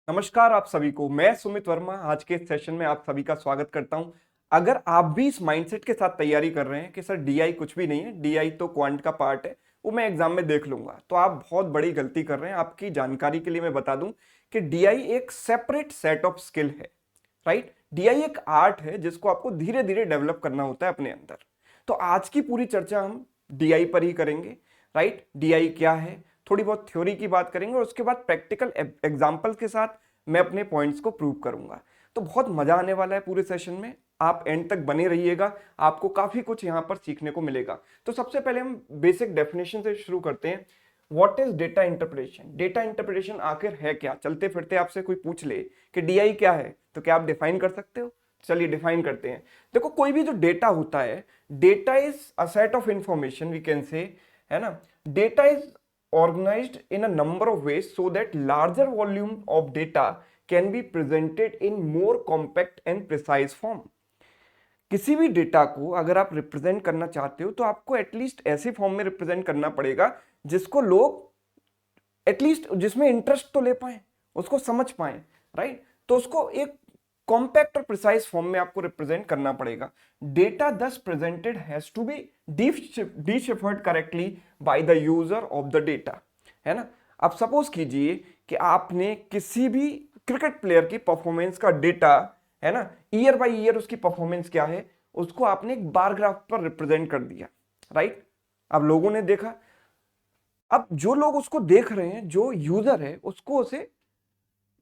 नमस्कार आप सभी को। मैं सुमित वर्मा आज के इस सेशन में आप सभी का स्वागत करता हूं। अगर आप भी इस माइंडसेट के साथ तैयारी कर रहे हैं कि सर डीआई कुछ भी नहीं है, डीआई तो क्वांट का पार्ट है, वो मैं एग्जाम में देख लूंगा, तो आप बहुत बड़ी गलती कर रहे हैं। आपकी जानकारी के लिए मैं बता दूं कि डीआई एक सेपरेट सेट ऑफ स्किल है। राइट, डीआई एक आर्ट है जिसको आपको धीरे धीरे डेवलप करना होता है अपने अंदर। तो आज की पूरी चर्चा हम डीआई पर ही करेंगे। राइट, डीआई क्या है, थोड़ी बहुत थ्योरी की बात करेंगे और उसके बाद प्रैक्टिकल एग्जांपल्स के साथ मैं अपने पॉइंट्स को प्रूव करूंगा। तो बहुत मजा आने वाला है पूरे सेशन में, आप एंड तक बने रहिएगा, आपको काफी कुछ यहां पर सीखने को मिलेगा। तो सबसे पहले हम बेसिक डेफिनेशन से शुरू करते हैं। What is data interpretation? Data interpretation आखिर है क्या? चलते फिरते आपसे कोई पूछ ले कि डीआई क्या है, तो क्या आप डिफाइन कर सकते हो? चलिए डिफाइन करते हैं। देखो, कोई भी जो डेटा होता है, data is a set of information we can say, है ना। Data is organized in a number of ways so that larger volume of data can be presented in more compact and precise form. किसी भी data को अगर आप represent करना चाहते हो तो आपको एटलीस्ट ऐसे फॉर्म में रिप्रेजेंट करना पड़ेगा जिसको लोग एटलीस्ट जिसमें इंटरेस्ट तो ले पाए, उसको समझ पाए। राइट, तो उसको एक कॉम्पैक्ट और प्रिसाइज फॉर्म में आपको रिप्रेजेंट करना पड़ेगा। Data thus presented has to be deciphered correctly by the user of the data, है ना। अब सपोज कीजिए कि आपने किसी भी क्रिकेट प्लेयर की परफॉर्मेंस का डेटा, है ना, ईयर बाय ईयर उसकी परफॉर्मेंस क्या है, उसको आपने एक बार ग्राफ पर रिप्रेजेंट कर दिया। राइट, अब लोगों ने देखा, अब जो लोग उसको देख रहे हैं, जो यूजर है, उसको उसे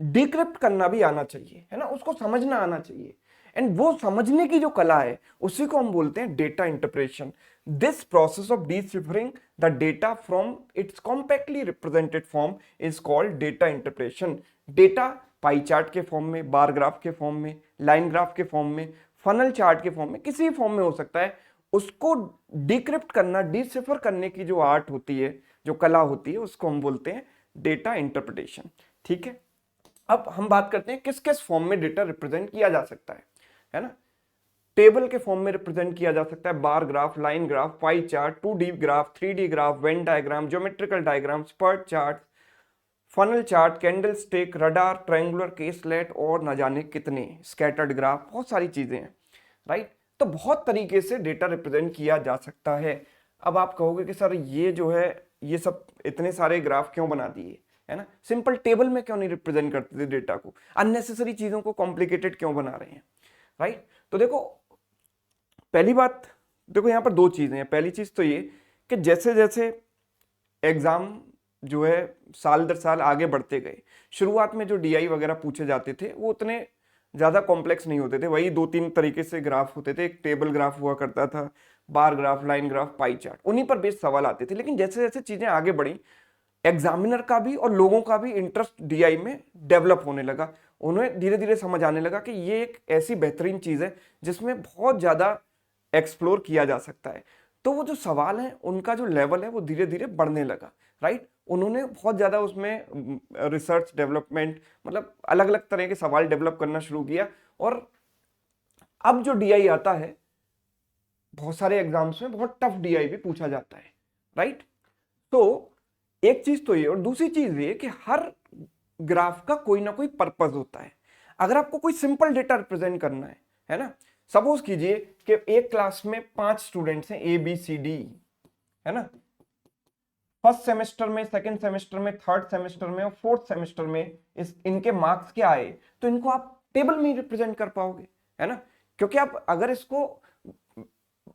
डिक्रिप्ट करना भी आना चाहिए, है ना, उसको समझना आना चाहिए। एंड वो समझने की जो कला है उसी को हम बोलते हैं data interpretation. This process of deciphering the data from its compactly represented form is called data interpretation. Data pie chart के फॉर्म में, बार ग्राफ के फॉर्म में, लाइन ग्राफ के फॉर्म में, फनल चार्ट के फॉर्म में, किसी फॉर्म में हो सकता है। उसको डिक्रिप्ट करना, डिसिफर करने की जो आर्ट होती है, जो कला होती है, उसको हम बोलते हैं डेटा इंटरप्रिटेशन। ठीक है, अब हम बात करते हैं किस किस फॉर्म में डेटा रिप्रेजेंट किया जा सकता है ना। टेबल के फॉर्म में रिप्रेजेंट किया जा सकता है, bar graph, line graph, pie chart, 2D graph, 3D graph, Venn diagram, geometrical diagram, spurt chart, funnel chart, candle stick, radar, triangular केसलेट और न जाने कितने स्कैटर्ड ग्राफ, बहुत सारी चीजें हैं। राइट, तो बहुत तरीके से डेटा रिप्रेजेंट किया जा सकता है। अब आप कहोगे कि सर ये जो है, ये सब इतने सारे ग्राफ क्यों बना दिए, है ना, सिंपल टेबल में क्यों नहीं रिप्रेजेंट करते थे डेटा को, अननेसेसरी चीजों को कॉम्प्लिकेटेड क्यों बना रहे हैं। राइट, तो देखो, पहली बात, देखो यहां पर दो चीजें हैं। पहली चीज तो ये कि जैसे जैसे एग्जाम जो है साल दर साल आगे बढ़ते गए, शुरुआत में जो डीआई वगैरह पूछे जाते थे वो उतने ज्यादा कॉम्प्लेक्स नहीं होते थे, वही दो तीन तरीके से ग्राफ होते थे। एक टेबल ग्राफ हुआ करता था, बार graph, line graph, pie chart, उन्हीं पर बेस्ड सवाल आते थे। लेकिन जैसे जैसे चीजें आगे बढ़ी, एग्जामिनर का भी और लोगों का भी इंटरेस्ट डीआई में डेवलप होने लगा। उन्हें धीरे धीरे समझ आने लगा कि ये एक ऐसी बेहतरीन चीज है जिसमें बहुत ज्यादा एक्सप्लोर किया जा सकता है। तो वो जो सवाल है उनका जो लेवल है वो धीरे धीरे बढ़ने लगा। राइट, उन्होंने बहुत ज्यादा उसमें रिसर्च डेवलपमेंट, मतलब अलग अलग तरह के सवाल डेवलप करना शुरू किया। और अब जो डीआई आता है, बहुत सारे एग्जाम्स में बहुत टफ डीआई भी पूछा जाता है। राइट, तो एक चीज तो ये, और दूसरी चीज ये कि हर ग्राफ का कोई ना कोई पर्पस होता है। अगर आपको कोई सिंपल डेटा रिप्रेजेंट करना है ना, सपोज कीजिए कि एक क्लास में 5 स्टूडेंट्स हैं, ए बी सी डी, है ना, फर्स्ट सेमेस्टर में, सेकंड सेमेस्टर में, थर्ड सेमेस्टर में और फोर्थ सेमेस्टर में इनके मार्क्स क्या आए, तो इनको आप टेबल में ही रिप्रेजेंट कर पाओगे, है ना। क्योंकि आप अगर इसको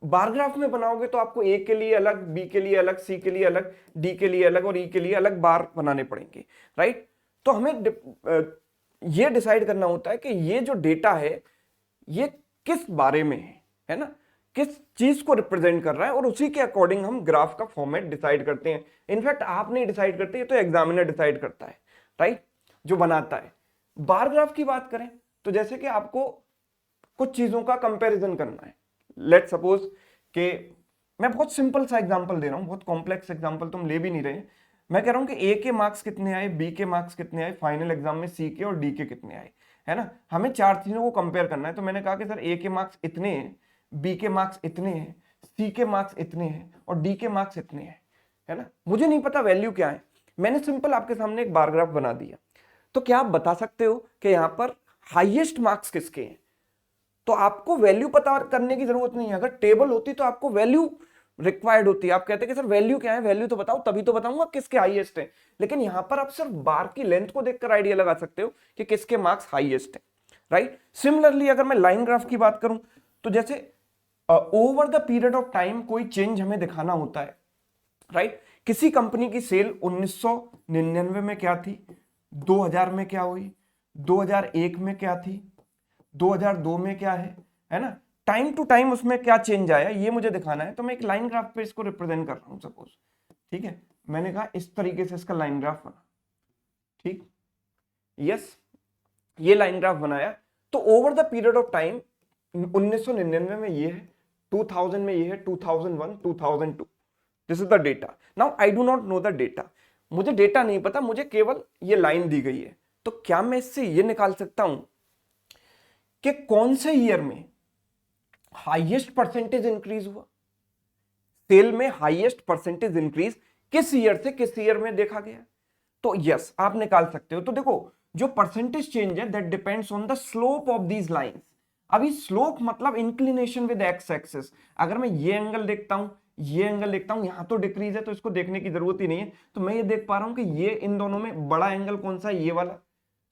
बार ग्राफ में बनाओगे तो आपको ए के लिए अलग, बी के लिए अलग, सी के लिए अलग, डी के लिए अलग और ई के लिए अलग बार बनाने पड़ेंगे। राइट, तो हमें ये डिसाइड करना होता है कि ये जो डेटा है ये किस बारे में है ना, किस चीज को रिप्रेजेंट कर रहा है, और उसी के अकॉर्डिंग हम ग्राफ का फॉर्मेट डिसाइड करते हैं। इनफैक्ट आप नहीं डिसाइड करते, ये तो एग्जामिनर डिसाइड करता है। राइट, जो बनाता है। बार ग्राफ की बात करें तो जैसे कि आपको कुछ चीजों का कंपैरिजन करना है। लेट सपोज कि मैं बहुत सिंपल सा एग्जांपल दे रहा हूं, बहुत कॉम्प्लेक्स एग्जांपल तुम ले भी नहीं रहे। मैं कह रहा हूं कि ए के मार्क्स कितने आए, बी के मार्क्स कितने आए, फाइनल एग्जाम में सी के और डी के कितने आए, है ना। हमें चार चीजों को कंपेयर करना है। तो मैंने कहा कि सर ए के मार्क्स इतने हैं, बी के मार्क्स इतने हैं, सी के मार्क्स इतने हैं और डी के मार्क्स इतने हैं, है ना। मुझे नहीं पता वैल्यू क्या है, मैंने सिंपल आपके सामने एक बार ग्राफ बना दिया। तो क्या आप बता सकते हो कि यहां पर हाईएस्ट मार्क्स किसके हैं? तो आपको वैल्यू पता करने की जरूरत नहीं है, अगर टेबल होती तो आपको वैल्यू रिक्वायर्ड होती है। आप कहते हैं कि सर वैल्यू क्या है, वैल्यू तो बताओ तभी तो बताऊंगा किसके हाईएस्ट है। लेकिन यहां पर आप सिर्फ बार की लेंथ को देखकर आइडिया लगा सकते हो कि किसके मार्क्स हाईएस्ट है, राइट। सिमिलरली अगर मैं लाइन ग्राफ की बात करूं तो जैसे over the period of time कोई चेंज हमें दिखाना होता है, राइट। किसी कंपनी की सेल 1999 में क्या थी, 2000 में क्या हुई, 2001 में क्या थी, 2002 में क्या है ना। टाइम टू टाइम उसमें क्या चेंज आया ये मुझे दिखाना है, तो मैं एक लाइन ग्राफ पे इसको रिप्रेजेंट कर रहा हूं सपोज, ठीक है। मैंने कहा इस तरीके से इसका लाइन ग्राफ बना, ठीक, यस, ये लाइन ग्राफ बनाया। तो over the period of time 1999 में ये है, 2000 में ये है, 2001, 2002, this is the data. Now I do not know the data, मुझे डेटा नहीं पता, मुझे केवल ये लाइन दी गई है। तो क्या मैं इससे ये निकाल सकता हूं कि कौन से ईयर में हाईएस्ट परसेंटेज इंक्रीज हुआ, सेल में हाईएस्ट परसेंटेज इंक्रीज किस ईयर से किस ईयर में देखा गया? तो यस, आप निकाल सकते हो। तो देखो जो परसेंटेज चेंज है that depends on the slope of these lines. अभी स्लोप मतलब इंक्लिनेशन विद एक्स एक्सिस। अगर मैं ये एंगल देखता हूं, ये एंगल देखता हूं, यहां तो डिक्रीज है तो इसको देखने की जरूरत ही नहीं है, तो मैं ये देख पा रहा हूं कि ये इन दोनों में बड़ा एंगल कौन सा है, ये वाला।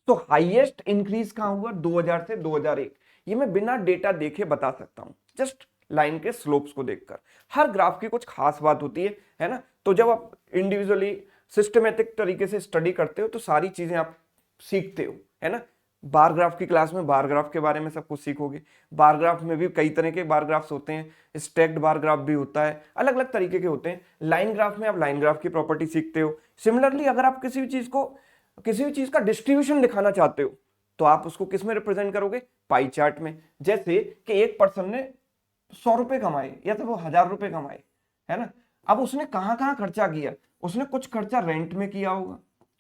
तो हाईएस्ट इंक्रीज कहां हुआ, 2000 से 2001। ये मैं बिना डेटा देखे बता सकता हूं, जस्ट लाइन के स्लोप्स को देखकर। हर ग्राफ की कुछ खास बात होती है ना। तो जब आप इंडिविजुअली सिस्टमेटिक तरीके से स्टडी करते हो तो सारी चीजें आप सीखते हो, है ना। बार ग्राफ की क्लास में बार ग्राफ के बारे में सब कुछ सीखोगे। बार ग्राफ में भी कई तरह के बार ग्राफ्स होते हैं, स्टैक्ड बार ग्राफ भी होता है, अलग अलग तरीके के होते हैं। लाइन ग्राफ में आप लाइन ग्राफ की प्रॉपर्टी सीखते हो। सिमिलरली अगर आप किसी भी चीज का डिस्ट्रीब्यूशन दिखाना चाहते हो तो आप उसको किस में रिप्रेजेंट करोगे, पाई चार्ट में। जैसे कि एक पर्सन ने 100 रुपए कमाए या तो वो 1000 रुपए कमाए, है ना। अब उसने कहां कहां खर्चा किया, उसने कुछ खर्चा रेंट में किया होगा,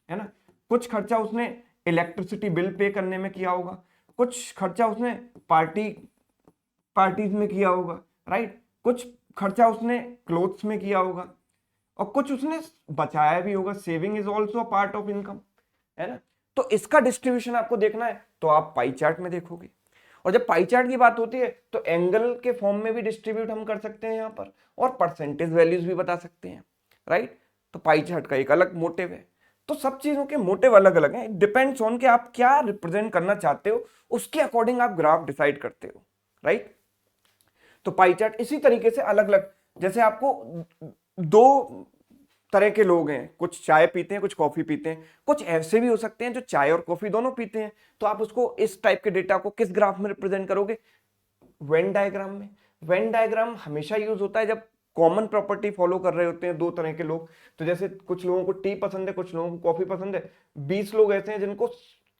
है ना, कुछ खर्चा उसने इलेक्ट्रिसिटी बिल पे करने में किया होगा, कुछ खर्चा उसने पार्टीज में किया होगा, राइट, कुछ खर्चा उसने क्लोथ्स में किया होगा, और कुछ उसने बचाया भी होगा। Saving is also a part of income, है ना। तो इसका डिस्ट्रीब्यूशन आपको देखना है तो आप पाई चार्ट में देखोगे। और जब पाई चार्ट की बात होती है तो एंगल के फॉर्म में भी डिस्ट्रीब्यूट हम कर सकते हैं यहाँ पर, और परसेंटेज वैल्यूज भी बता सकते हैं, राइट। तो पाई चार्ट का एक अलग मोटिव है। तो सब चीजों के मोटिव अलग अलग हैं, डिपेंड्स ऑन कि आप क्या रिप्रेजेंट करना चाहते हो, उसके अकॉर्डिंग आप ग्राफ डिसाइड करते हो, राइट। तो पाई चार्ट इसी तरीके से अलग अलग, जैसे आपको दो तरह के लोग हैं, कुछ चाय पीते हैं, कुछ कॉफी पीते हैं, कुछ ऐसे भी हो सकते हैं जो चाय और कॉफी दोनों पीते हैं। तो आप उसको इस टाइप के डेटा को किस ग्राफ में रिप्रेजेंट करोगे, वेन डायग्राम में। वेन डायग्राम हमेशा यूज होता है जब कॉमन प्रॉपर्टी फॉलो कर रहे होते हैं दो तरह के लोग। तो जैसे कुछ लोगों को टी पसंद है, कुछ लोगों को कॉफी पसंद है, 20 लोग ऐसे हैं जिनको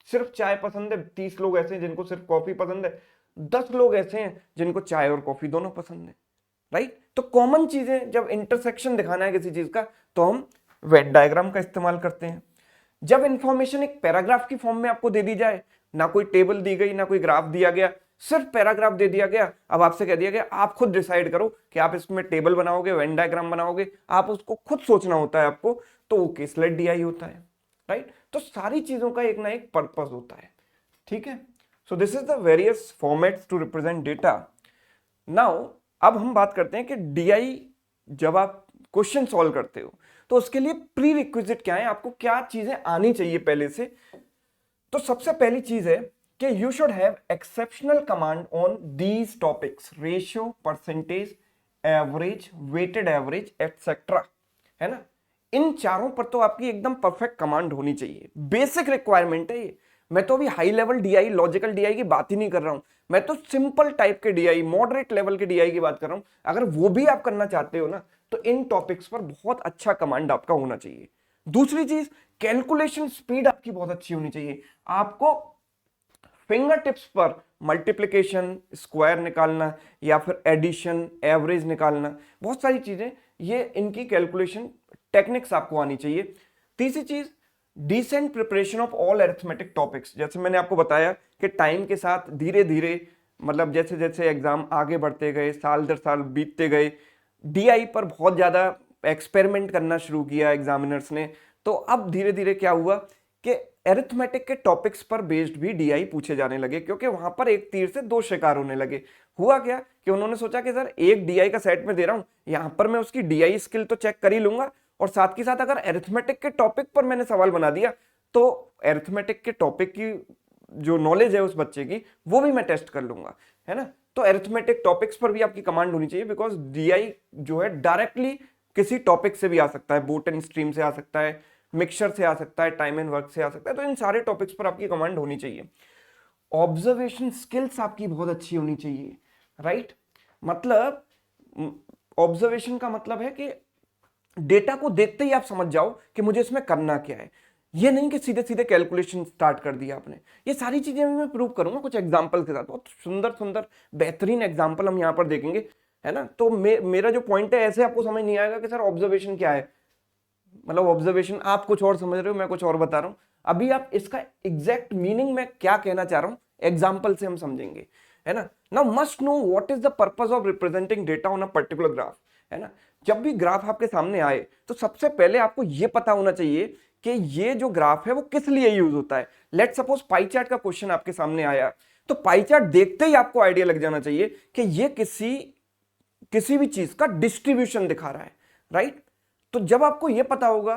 सिर्फ चाय पसंद है, 30 लोग ऐसे हैं जिनको सिर्फ कॉफी पसंद है, 10 लोग ऐसे हैं जिनको चाय और कॉफी दोनों पसंद है, राइट। तो कॉमन चीजें जब इंटरसेक्शन दिखाना है किसी चीज का तो हम वेन डायग्राम का इस्तेमाल करते हैं। जब इंफॉर्मेशन एक पैराग्राफ की फॉर्म में आपको दे दी जाए, ना कोई टेबल दी गई ना कोई ग्राफ दिया गया, सिर्फ पैराग्राफ दे दिया गया, अब आपसे कह दिया गया आप खुद डिसाइड करो कि आप इसमें टेबल बनाओगे, वेन डायग्राम बनाओगे, आप उसको खुद सोचना होता है आपको, तो वो केसलेट डीआई होता है, राइट। तो सारी चीजों का एक ना एक पर्पस होता है, ठीक है। So this is the various formats to represent data. Now अब हम बात करते हैं कि डीआई जब आप क्वेश्चन सॉल्व करते हो तो उसके लिए प्री रिक्विजिट क्या है, आपको क्या चीजें आनी चाहिए पहले से। तो सबसे पहली चीज है कि you should have exceptional command on these topics, ratio, percentage, average, weighted average etcetera, है ना। इन चारों पर तो आपकी एकदम परफेक्ट कमांड होनी चाहिए, बेसिक रिक्वायरमेंट है ये। मैं तो अभी high level DI, logical DI की बात ही नहीं कर रहा हूं, मैं तो सिंपल टाइप के डीआई, मॉडरेट लेवल के डीआई की बात कर रहा हूं। अगर वो भी आप करना चाहते हो ना तो इन टॉपिक्स पर बहुत अच्छा कमांड आपका होना चाहिए। दूसरी चीज, कैलकुलेशन स्पीड आपकी बहुत अच्छी होनी चाहिए। आपको फिंगर टिप्स पर मल्टीप्लिकेशन, स्क्वायर निकालना या फिर एडिशन, एवरेज निकालना, बहुत सारी चीजें, ये इनकी कैलकुलेशन टेक्निक्स आपको आनी चाहिए। तीसरी चीज, decent preparation of all arithmetic topics. जैसे मैंने आपको बताया कि टाइम के साथ धीरे धीरे, मतलब जैसे जैसे एग्जाम आगे बढ़ते गए, साल दर साल बीतते गए, डीआई पर बहुत ज्यादा एक्सपेरिमेंट करना शुरू किया एग्जामिनर्स ने। तो अब धीरे धीरे क्या हुआ कि एरिथमेटिक के टॉपिक्स पर बेस्ड भी डीआई पूछे जाने लगे, क्योंकि वहां पर एक तीर से दो शिकार होने लगे। हुआ क्या कि उन्होंने सोचा कि सर एक डीआई का सेट में दे रहा हूं, यहां पर मैं उसकी डीआई स्किल तो चेक कर ही लूंगा, और साथ के साथ अगर एरिथमेटिक के टॉपिक पर मैंने सवाल बना दिया तो एरिथमेटिक के टॉपिक की जो नॉलेज है उस बच्चे की वो भी मैं टेस्ट कर लूंगा, है ना। तो एरिथमेटिक टॉपिक्स पर भी आपकी कमांड होनी चाहिए, बिकॉज डीआई जो है डायरेक्टली किसी टॉपिक से भी आ सकता है, बोट एंड स्ट्रीम से आ सकता है, मिक्सचर से आ सकता है, टाइम एंड वर्क से आ सकता है। तो इन सारे टॉपिक्स पर आपकी कमांड होनी चाहिए। ऑब्जर्वेशन स्किल्स आपकी बहुत अच्छी होनी चाहिए, राइट। मतलब ऑब्जर्वेशन का मतलब है कि डेटा को देखते ही आप समझ जाओ कि मुझे इसमें करना क्या है। ये नहीं कि सीधे सीधे कैलकुलेशन स्टार्ट कर दिया आपने। ये सारी चीजें मैं प्रूव करूंगा कुछ एग्जांपल के साथ, बहुत सुंदर सुंदर बेहतरीन एग्जांपल हम यहाँ पर देखेंगे, है ना। तो मेरा जो पॉइंट है, ऐसे आपको समझ नहीं आएगा कि सर ऑब्जर्वेशन क्या है, मतलब ऑब्जर्वेशन आप कुछ और समझ रहे हो, मैं कुछ और बता रहा हूं। अभी आप इसका एग्जैक्ट मीनिंग मैं क्या कहना चाह रहा हूं एग्जाम्पल से हम समझेंगे, है ना। Now must know what is the purpose of representing data on a particular graph, है ना। जब भी ग्राफ आपके सामने आए तो सबसे पहले आपको यह पता होना चाहिए कि ये जो ग्राफ है वो किस लिए यूज होता है। लेट सपोज पाई चार्ट का क्वेश्चन आपके सामने आया, तो पाई चार्ट देखते ही आपको आइडिया लग जाना चाहिए कि ये किसी भी चीज का डिस्ट्रीब्यूशन दिखा रहा है, राइट। तो जब आपको यह पता होगा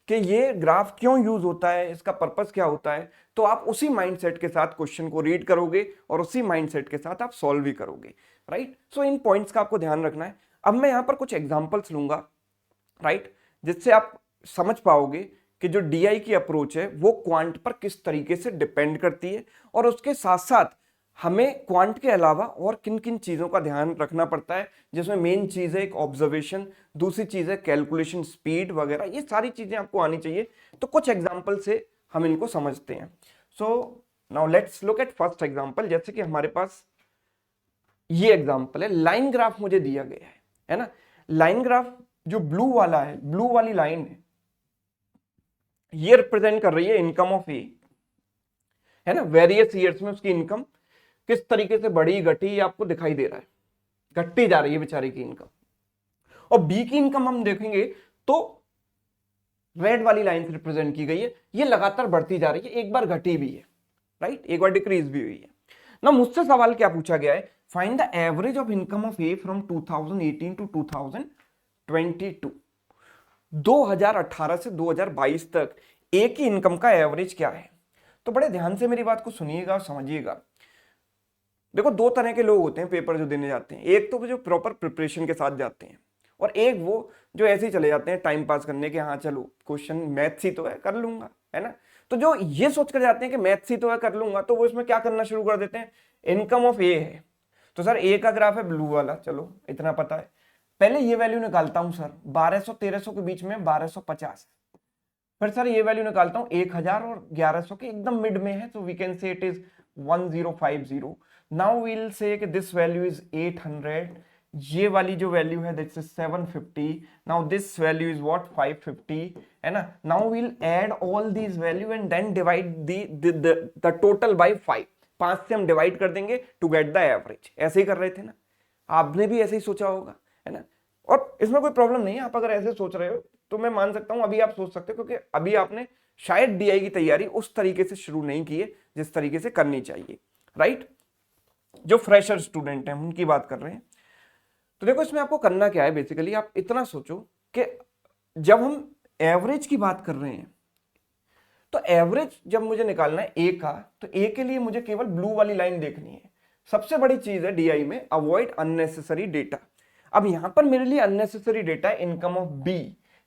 कि ये ग्राफ क्यों यूज होता है, इसका पर्पस क्या होता है, तो आप उसी माइंडसेट के साथ क्वेश्चन को रीड करोगे और उसी माइंडसेट के साथ आप सॉल्व भी करोगे, राइट। सो इन पॉइंट्स का आपको ध्यान रखना है। अब मैं यहां पर कुछ एग्जांपल्स लूंगा, राइट, जिससे आप समझ पाओगे कि जो डीआई की अप्रोच है वो क्वांट पर किस तरीके से डिपेंड करती है, और उसके साथ साथ हमें क्वांट के अलावा और किन किन चीजों का ध्यान रखना पड़ता है, जिसमें मेन चीज है एक ऑब्जर्वेशन, दूसरी चीज है कैलकुलेशन स्पीड वगैरह, ये सारी चीजें आपको आनी चाहिए। तो कुछ एग्जांपल से हम इनको समझते हैं। So now let's look at first example. जैसे कि हमारे पास ये एग्जांपल है, लाइन ग्राफ मुझे दिया गया है ना। लाइन ग्राफ जो ब्लू वाला है, ब्लू वाली लाइन है, ये रिप्रेजेंट कर रही है इनकम ऑफ ए, है ना। वेरियस ईयर्स में उसकी इनकम किस तरीके से बढ़ी घटी आपको दिखाई दे रहा है, घटती जा रही है बेचारे की इनकम। और बी की इनकम हम देखेंगे तो रेड वाली लाइन से रिप्रेजेंट की गई है, ये लगातार बढ़ती जा रही है, एक बार घटी भी है, राइट, एक बार डिक्रीज भी हुई है ना। मुझसे सवाल क्या पूछा गया है, find the average of income of A from 2018 to 2022। 2018 से 2022 तक ए की इनकम का एवरेज क्या है। तो बड़े ध्यान से मेरी बात को सुनिएगा और समझिएगा। देखो, दो तरह के लोग होते हैं पेपर जो देने जाते हैं, एक तो जो प्रॉपर प्रिपरेशन के साथ जाते हैं, और एक वो जो ऐसे ही चले जाते हैं टाइम पास करने के, हाँ चलो क्वेश्चन मैथ्स ही तो है कर लूंगा, है ना। तो जो ये सोच कर जाते हैं कि मैथ्स ही तो है कर लूंगा, तो वो इसमें क्या करना शुरू कर देते हैं, इनकम ऑफ ए है तो सर ए का ग्राफ है ब्लू वाला, चलो इतना पता है, पहले ये वैल्यू निकालता हूं सर 1200-1300 के बीच में 1250, फिर सर ये वैल्यू निकालता हूं 1000 और 1100 के एकदम मिड में है, तो we can say it is 1050। Now we'll say कि दिस वैल्यू इज 800, ये वाली जो वैल्यू है this is 750, now this value is what 550, है ना। Now we'll add all these value and then divide the total by 5, 5 से हम divide कर देंगे टू गेट द एवरेज। ऐसे ही कर रहे थे ना, आपने भी ऐसे ही सोचा होगा, है ना। और इसमें कोई प्रॉब्लम नहीं है, आप अगर ऐसे सोच रहे हो तो मैं मान सकता हूं, अभी आप सोच सकते हो, क्योंकि अभी आपने शायद डीआई की तैयारी उस तरीके से शुरू नहीं की है जिस तरीके से करनी चाहिए, राइट। जो फ्रेशर स्टूडेंट हैं उनकी बात कर रहे हैं। तो देखो, इसमें आपको करना क्या है, बेसिकली आप इतना सोचो कि जब हम एवरेज की बात कर रहे हैं तो एवरेज जब मुझे निकालना है ए का, तो ए के लिए मुझे केवल ब्लू वाली लाइन देखनी है। सबसे बड़ी चीज है डीआई में, अवॉइड अननेसेसरी डेटा। अब यहां पर मेरे लिए अननेसेसरी डेटा है इनकम ऑफ बी,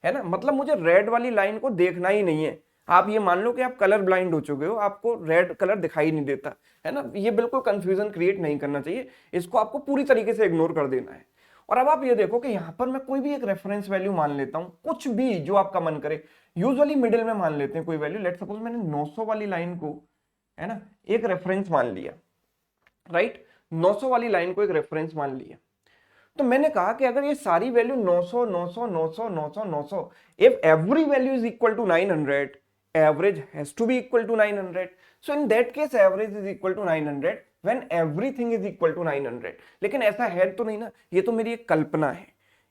है ना। मतलब मुझे रेड वाली लाइन को देखना ही नहीं है। आप ये मान लो कि आप कलर ब्लाइंड हो चुके हो, आपको रेड कलर दिखाई नहीं देता, है ना। ये बिल्कुल कंफ्यूजन क्रिएट नहीं करना चाहिए, इसको आपको पूरी तरीके से इग्नोर कर देना है। और अब आप ये देखो कि यहां पर मैं कोई भी एक रेफरेंस वैल्यू मान लेता हूं, कुछ भी जो आपका मन करे, यूजुअली मिडिल में मान लेते हैं कोई वैल्यू। लेट सपोज मैंने 900 वाली लाइन को, है ना, एक रेफरेंस मान लिया, राइट, 900 वाली लाइन को एक रेफरेंस मान लिया। तो मैंने कहा कि अगर ये सारी value 900 900 900 900 900, if every value is equal to 900, average has to be equal to 900. So in that case average is equal to 900 when everything is equal to 900. लेकिन ऐसा है तो नहीं ना, ये तो मेरी एक कल्पना है,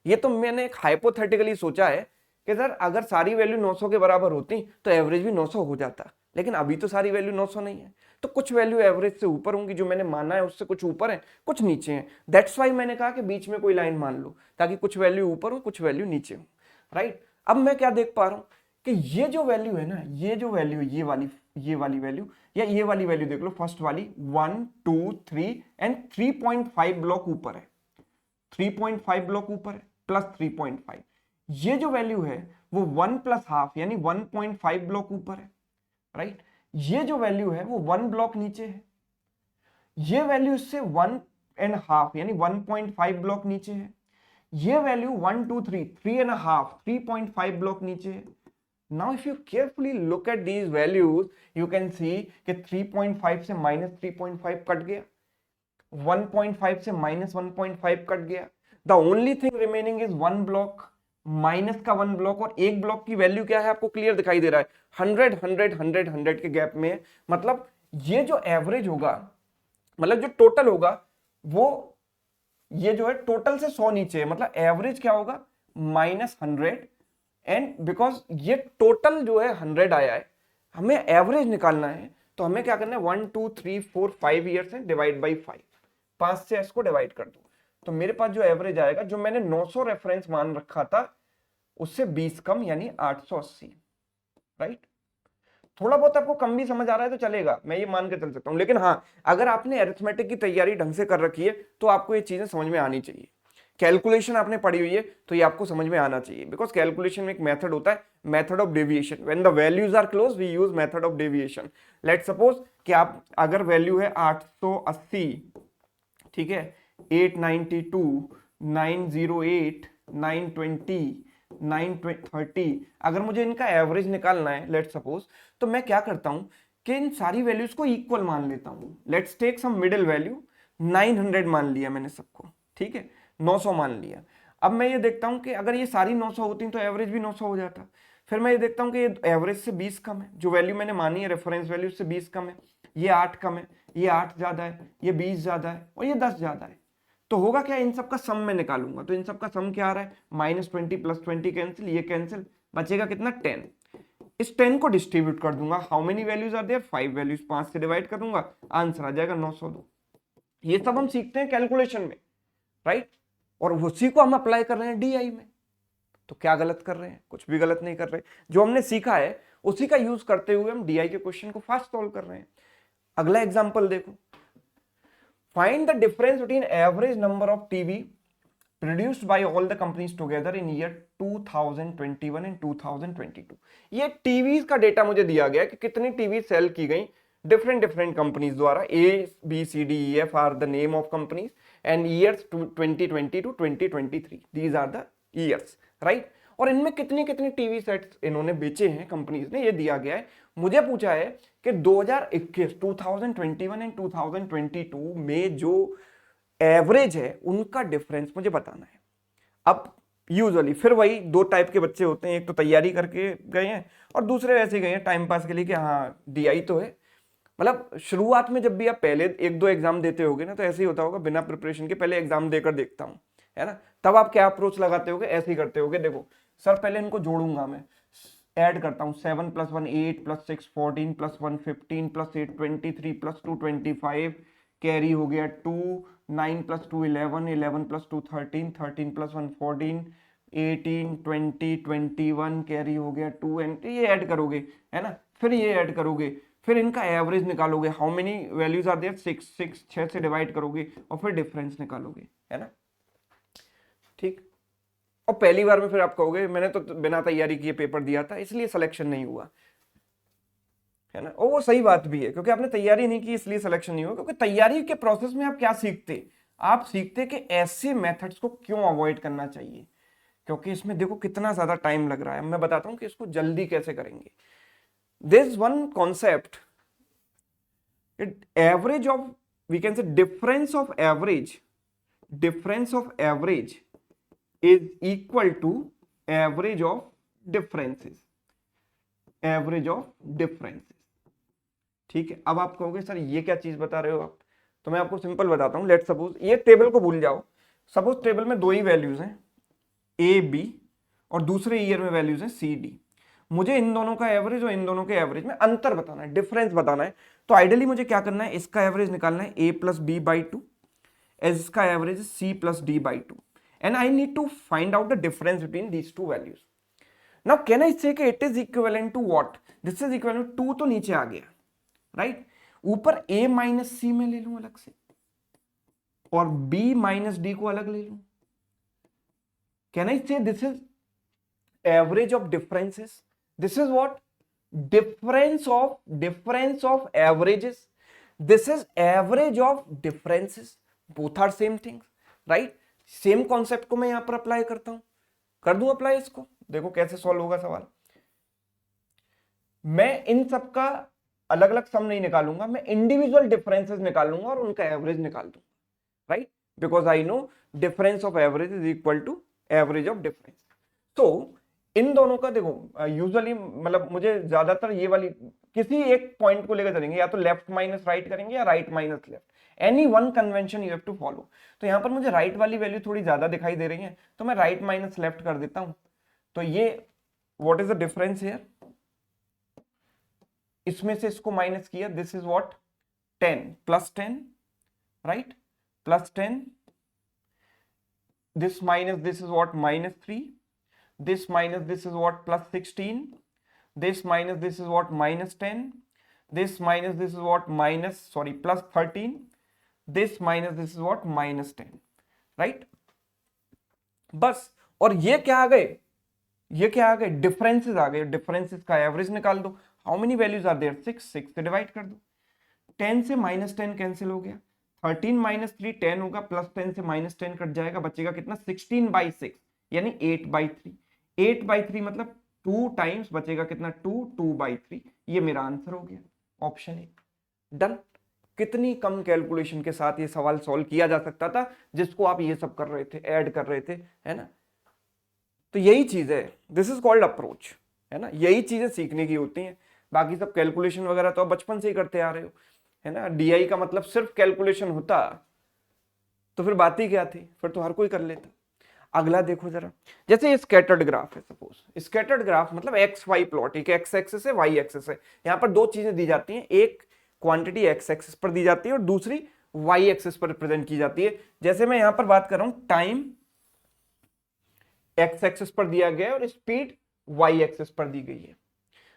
ये तो मैंने एक हाइपोथेटिकली सोचा है कि सर अगर सारी वैल्यू 900 के बराबर होती तो एवरेज भी 900 हो जाता। लेकिन अभी तो सारी वैल्यू 900 नहीं है, तो कुछ वैल्यू एवरेज से ऊपर होंगी, जो मैंने माना है उससे कुछ ऊपर है, कुछ नीचे है। दैट्स वाई मैंने कहा कि बीच में कोई लाइन मान लो, ताकि कुछ वैल्यू ऊपर हो, कुछ वैल्यू नीचे हो, राइट। अब मैं क्या देख पा रहा हूं कि ये जो वैल्यू है ना, ये जो वैल्यू है, ये वाली वैल्यू या ये वाली वैल्यू देख लो, फर्स्ट वाली 1 2 3 एंड 3.5 ब्लॉक ऊपर है, 3.5 ब्लॉक ऊपर है, प्लस 3.5। ये जो वैल्यू है वो 1 प्लस हाफ यानी 1.5 ब्लॉक ऊपर है, राइट। ये जो वैल्यू है वो 1 ब्लॉक नीचे है, ये वैल्यू इससे 1.5 यानी 1.5 ब्लॉक नीचे है, ये वैल्यू 1 2 3 3.5 3.5 ब्लॉक नीचे है। Now if you carefully look at these values, you can see कि 3.5 से माइनस 3.5 कट गया, 1.5 से माइनस 1.5 कट गया, the only thing remaining is 1 block, minus का 1 ब्लॉक, और एक ब्लॉक की वैल्यू क्या है आपको क्लियर दिखाई दे रहा है, 100 100 100 100 के गैप में है। मतलब ये जो एवरेज होगा, मतलब जो टोटल होगा वो ये जो है टोटल से 100 नीचे है, मतलब एवरेज क्या होगा -100। एंड बिकॉज ये टोटल जो है 100 आया है, हमें एवरेज निकालना है, तो हमें क्या करना है 1 2 3 4 5 ईयर से डिवाइड बाई 5, 5 से इसको डिवाइड कर दो, तो मेरे पास जो एवरेज आएगा, जो मैंने 900 रेफरेंस मान रखा था उससे 20 कम यानी 880, राइट। थोड़ा बहुत आपको कम भी समझ आ रहा है तो चलेगा, मैं ये मान के चल सकता हूं, लेकिन हाँ अगर आपने अरिथमेटिक की तैयारी ढंग से कर रखी है तो आपको ये चीजें समझ में आनी चाहिए। कैलकुलेशन आपने पढ़ी हुई है तो ये आपको समझ में आना चाहिए, बिकॉज कैलकुलेशन में एक मेथड होता है, method of deviation. When the values are close we use method of deviation. Let suppose कि आप अगर वैल्यू है 880, ठीक है, 892, 908, 920, 930, अगर मुझे इनका एवरेज निकालना है लेट सपोज, तो मैं क्या करता हूं कि इन सारी वैल्यूज को इक्वल मान लेता हूं। Let's take some middle value, 900 मान लिया मैंने सबको, ठीक है, 900 मान लिया। अब मैं ये देखता हूं कि अगर ये सारी 900 होती तो एवरेज भी 900 हो जाता। फिर मैं ये देखता हूं कि ये एवरेज से 20 कम है, जो वैल्यू मैंने मानी है रेफरेंस वैल्यू से 20 कम है, ये 8 कम है, ये 8 ज्यादा है, ये 20 ज्यादा है और ये 10 ज्यादा है। तो होगा क्या, इन सब का सम मैं निकालूंगा, तो इन सब का सम क्या आ रहा है, -20 + 20 कैंसिल, ये कैंसिल, बचेगा कितना 10। इस 10 को डिस्ट्रीब्यूट कर दूंगा, how many values are there, 5 values, 5 से डिवाइड कर दूंगा, आंसर आ जाएगा 902। ये सब हम सीखते हैं कैलकुलेशन में, राइट, और उसी को हम अप्लाई कर रहे हैं डीआई में। तो क्या गलत कर रहे हैं, कुछ भी गलत नहीं कर रहे, जो हमने सीखा है उसी का यूज करते हुए हम डीआई के क्वेश्चन को फास्ट सॉल्व कर रहे हैं। अगला एग्जांपल देखो, find the difference between average number of TV produced by all the companies together in year 2021 and 2022। ये टीवीज का डेटा मुझे दिया गया कि कितनी टीवी सेल की गई डिफरेंट कंपनीज द्वारा, ABCDEF are the name of companies and years 2020 to 2023, these are the years, right. और इनमें कितनी कितनी टीवी सेट्स इन्होंने बेचे हैं कंपनीज ने, ये दिया गया है। मुझे पूछा है कि 2021 2021 एंड 2022 में जो एवरेज है उनका डिफरेंस मुझे बताना है। अब यूजुअली फिर वही दो टाइप के बच्चे होते हैं, एक तो तैयारी करके गए हैं और दूसरे वैसे गए हैं टाइम पास के लिए कि हाँ डीआई तो है। मतलब शुरुआत में जब भी आप पहले 1-2 एग्जाम देते होगे ना, तो ऐसे ही होता होगा, बिना प्रिपरेशन के पहले एग्जाम देकर देखता हूं, है ना, तब आप क्या अप्रोच लगाते होगे, ऐसे ही करते होगे, देखो सर पहले इनको जोड़ूंगा, मैं ऐड करता हूं, 7 + 1 8 + 6 14 + 1 15 + 8 23 + 2 25, कैरी हो गया 2, 9 + 2 11, 11 + 2 13, 13 + 1 14, 18 20 21, कैरी हो गया 2, एंड ये ऐड करोगे, है ना, फिर ये ऐड करोगे, फिर इनका एवरेज निकालोगे, how many values are there, 6 से डिवाइड करोगे और फिर डिफरेंस निकालोगे, है ना, ठीक। और पहली बार में फिर आप कहोगे मैंने तो बिना तैयारी किए पेपर दिया था इसलिए सिलेक्शन नहीं हुआ, है ना। और वो सही बात भी है, क्योंकि आपने तैयारी नहीं की इसलिए सिलेक्शन नहीं हुआ, क्योंकि तैयारी के प्रोसेस में आप क्या सीखते, आप सीखते कि ऐसे मेथड्स को क्यों अवॉइड करना चाहिए, क्योंकि इसमें देखो कितना ज्यादा टाइम लग रहा है। मैं बताता हूं कि इसको जल्दी कैसे करेंगे। There's one concept, average of, we can say difference of average is equal to average of differences, ठीक है। अब आप कहोगे सर ये क्या चीज बता रहे हो आप, तो मैं आपको सिंपल बताता हूं। लेट सपोज ये टेबल को भूल जाओ, सपोज टेबल में 2 ही वैल्यूज हैं A B और दूसरे ईयर में वैल्यूज हैं C D। मुझे इन दोनों का एवरेज और इन दोनों के एवरेज में अंतर बताना है, डिफरेंस बताना है। तो आइडियली मुझे क्या करना है, इसका एवरेज निकालना है a plus B by two, इसका average c plus d by two, and I need to find out the difference between these two values. Now can I say कि it is equivalent to what, this is equivalent to, तो नीचे आ गया right, ऊपर a minus सी में ले लूं अलग से और b माइनस डी को अलग ले लूं। कैन आई से this is average of differences, this is what, difference of averages, this is average of differences, both are same things, right? Same concept को मैं यहां पर अप्लाई करता हूं, कर दूं अप्लाई इसको, देखो कैसे सॉल्व होगा सवाल। मैं इन सब का अलग अलग सम नहीं निकालूंगा, मैं इंडिविजुअल डिफरेंसेस निकालूंगा और उनका एवरेज निकाल दूंगा, right, because I know difference of average is equal to average of difference. तो इन दोनों का देखो यूजुअली मतलब मुझे ज्यादातर ये वाली किसी एक पॉइंट को लेकर चलेंगे, या तो लेफ्ट माइनस राइट करेंगे या right minus left, any one convention you have to follow. तो यहां पर मुझे राइट वाली वैल्यू थोड़ी ज्यादा दिखाई दे रही है, तो मैं राइट माइनस लेफ्ट कर देता हूं। तो ये what is the difference here, इसमें से इसको माइनस किया, this is what 10 plus 10, right, plus 10, this minus this is what minus 3, this minus this is what plus 16, this minus this is what minus 10, this minus this is what minus plus 13, this minus this is what minus 10, right? बस, और ये क्या आ गए, ये क्या आ गए, differences आ गए, differences का एवरेज निकाल दो। How many values are there, 6 से डिवाइड कर दो, 10 से माइनस 10 कैंसिल हो गया, 13 माइनस 3 10 होगा, प्लस 10 से माइनस 10 कट जाएगा, बचेगा कितना 16/6 यानी 8/3, 8/3 मतलब 2 टाइम्स, बचेगा कितना 2/3। ये मेरा आंसर हो गया, ऑप्शन ए, डन। कितनी कम कैलकुलेशन के साथ ये सवाल सॉल्व किया जा सकता था, जिसको आप ये सब कर रहे थे, ऐड कर रहे थे, है ना। तो यही चीज है, दिस इज कॉल्ड अप्रोच, है ना, यही चीजें सीखने की होती हैं। बाकी सब कैलकुलेशन वगैरह तो आप बचपन से ही करते आ रहे हो, है ना। डीआई का मतलब सिर्फ कैलकुलेशन होता तो फिर बात ही क्या थी, फिर तो हर कोई कर लेता। अगला देखो जरा, जैसे स्कैटर्ड ग्राफ है, सपोज स्कैटर्ड ग्राफ मतलब एक्स वाई प्लॉट, एक एक्स एक्सिस है वाई एक्सिस है, यहाँ पर दो चीजें दी जाती हैं, एक क्वांटिटी एक्स एक्सिस पर दी जाती है और दूसरी वाई एक्सिस पर रिप्रेजेंट की जाती है। जैसे मैं यहां पर बात कर रहा हूं, टाइम एक्स एक्सिस पर दिया गया है और स्पीड वाई एक्सिस पर दी गई है,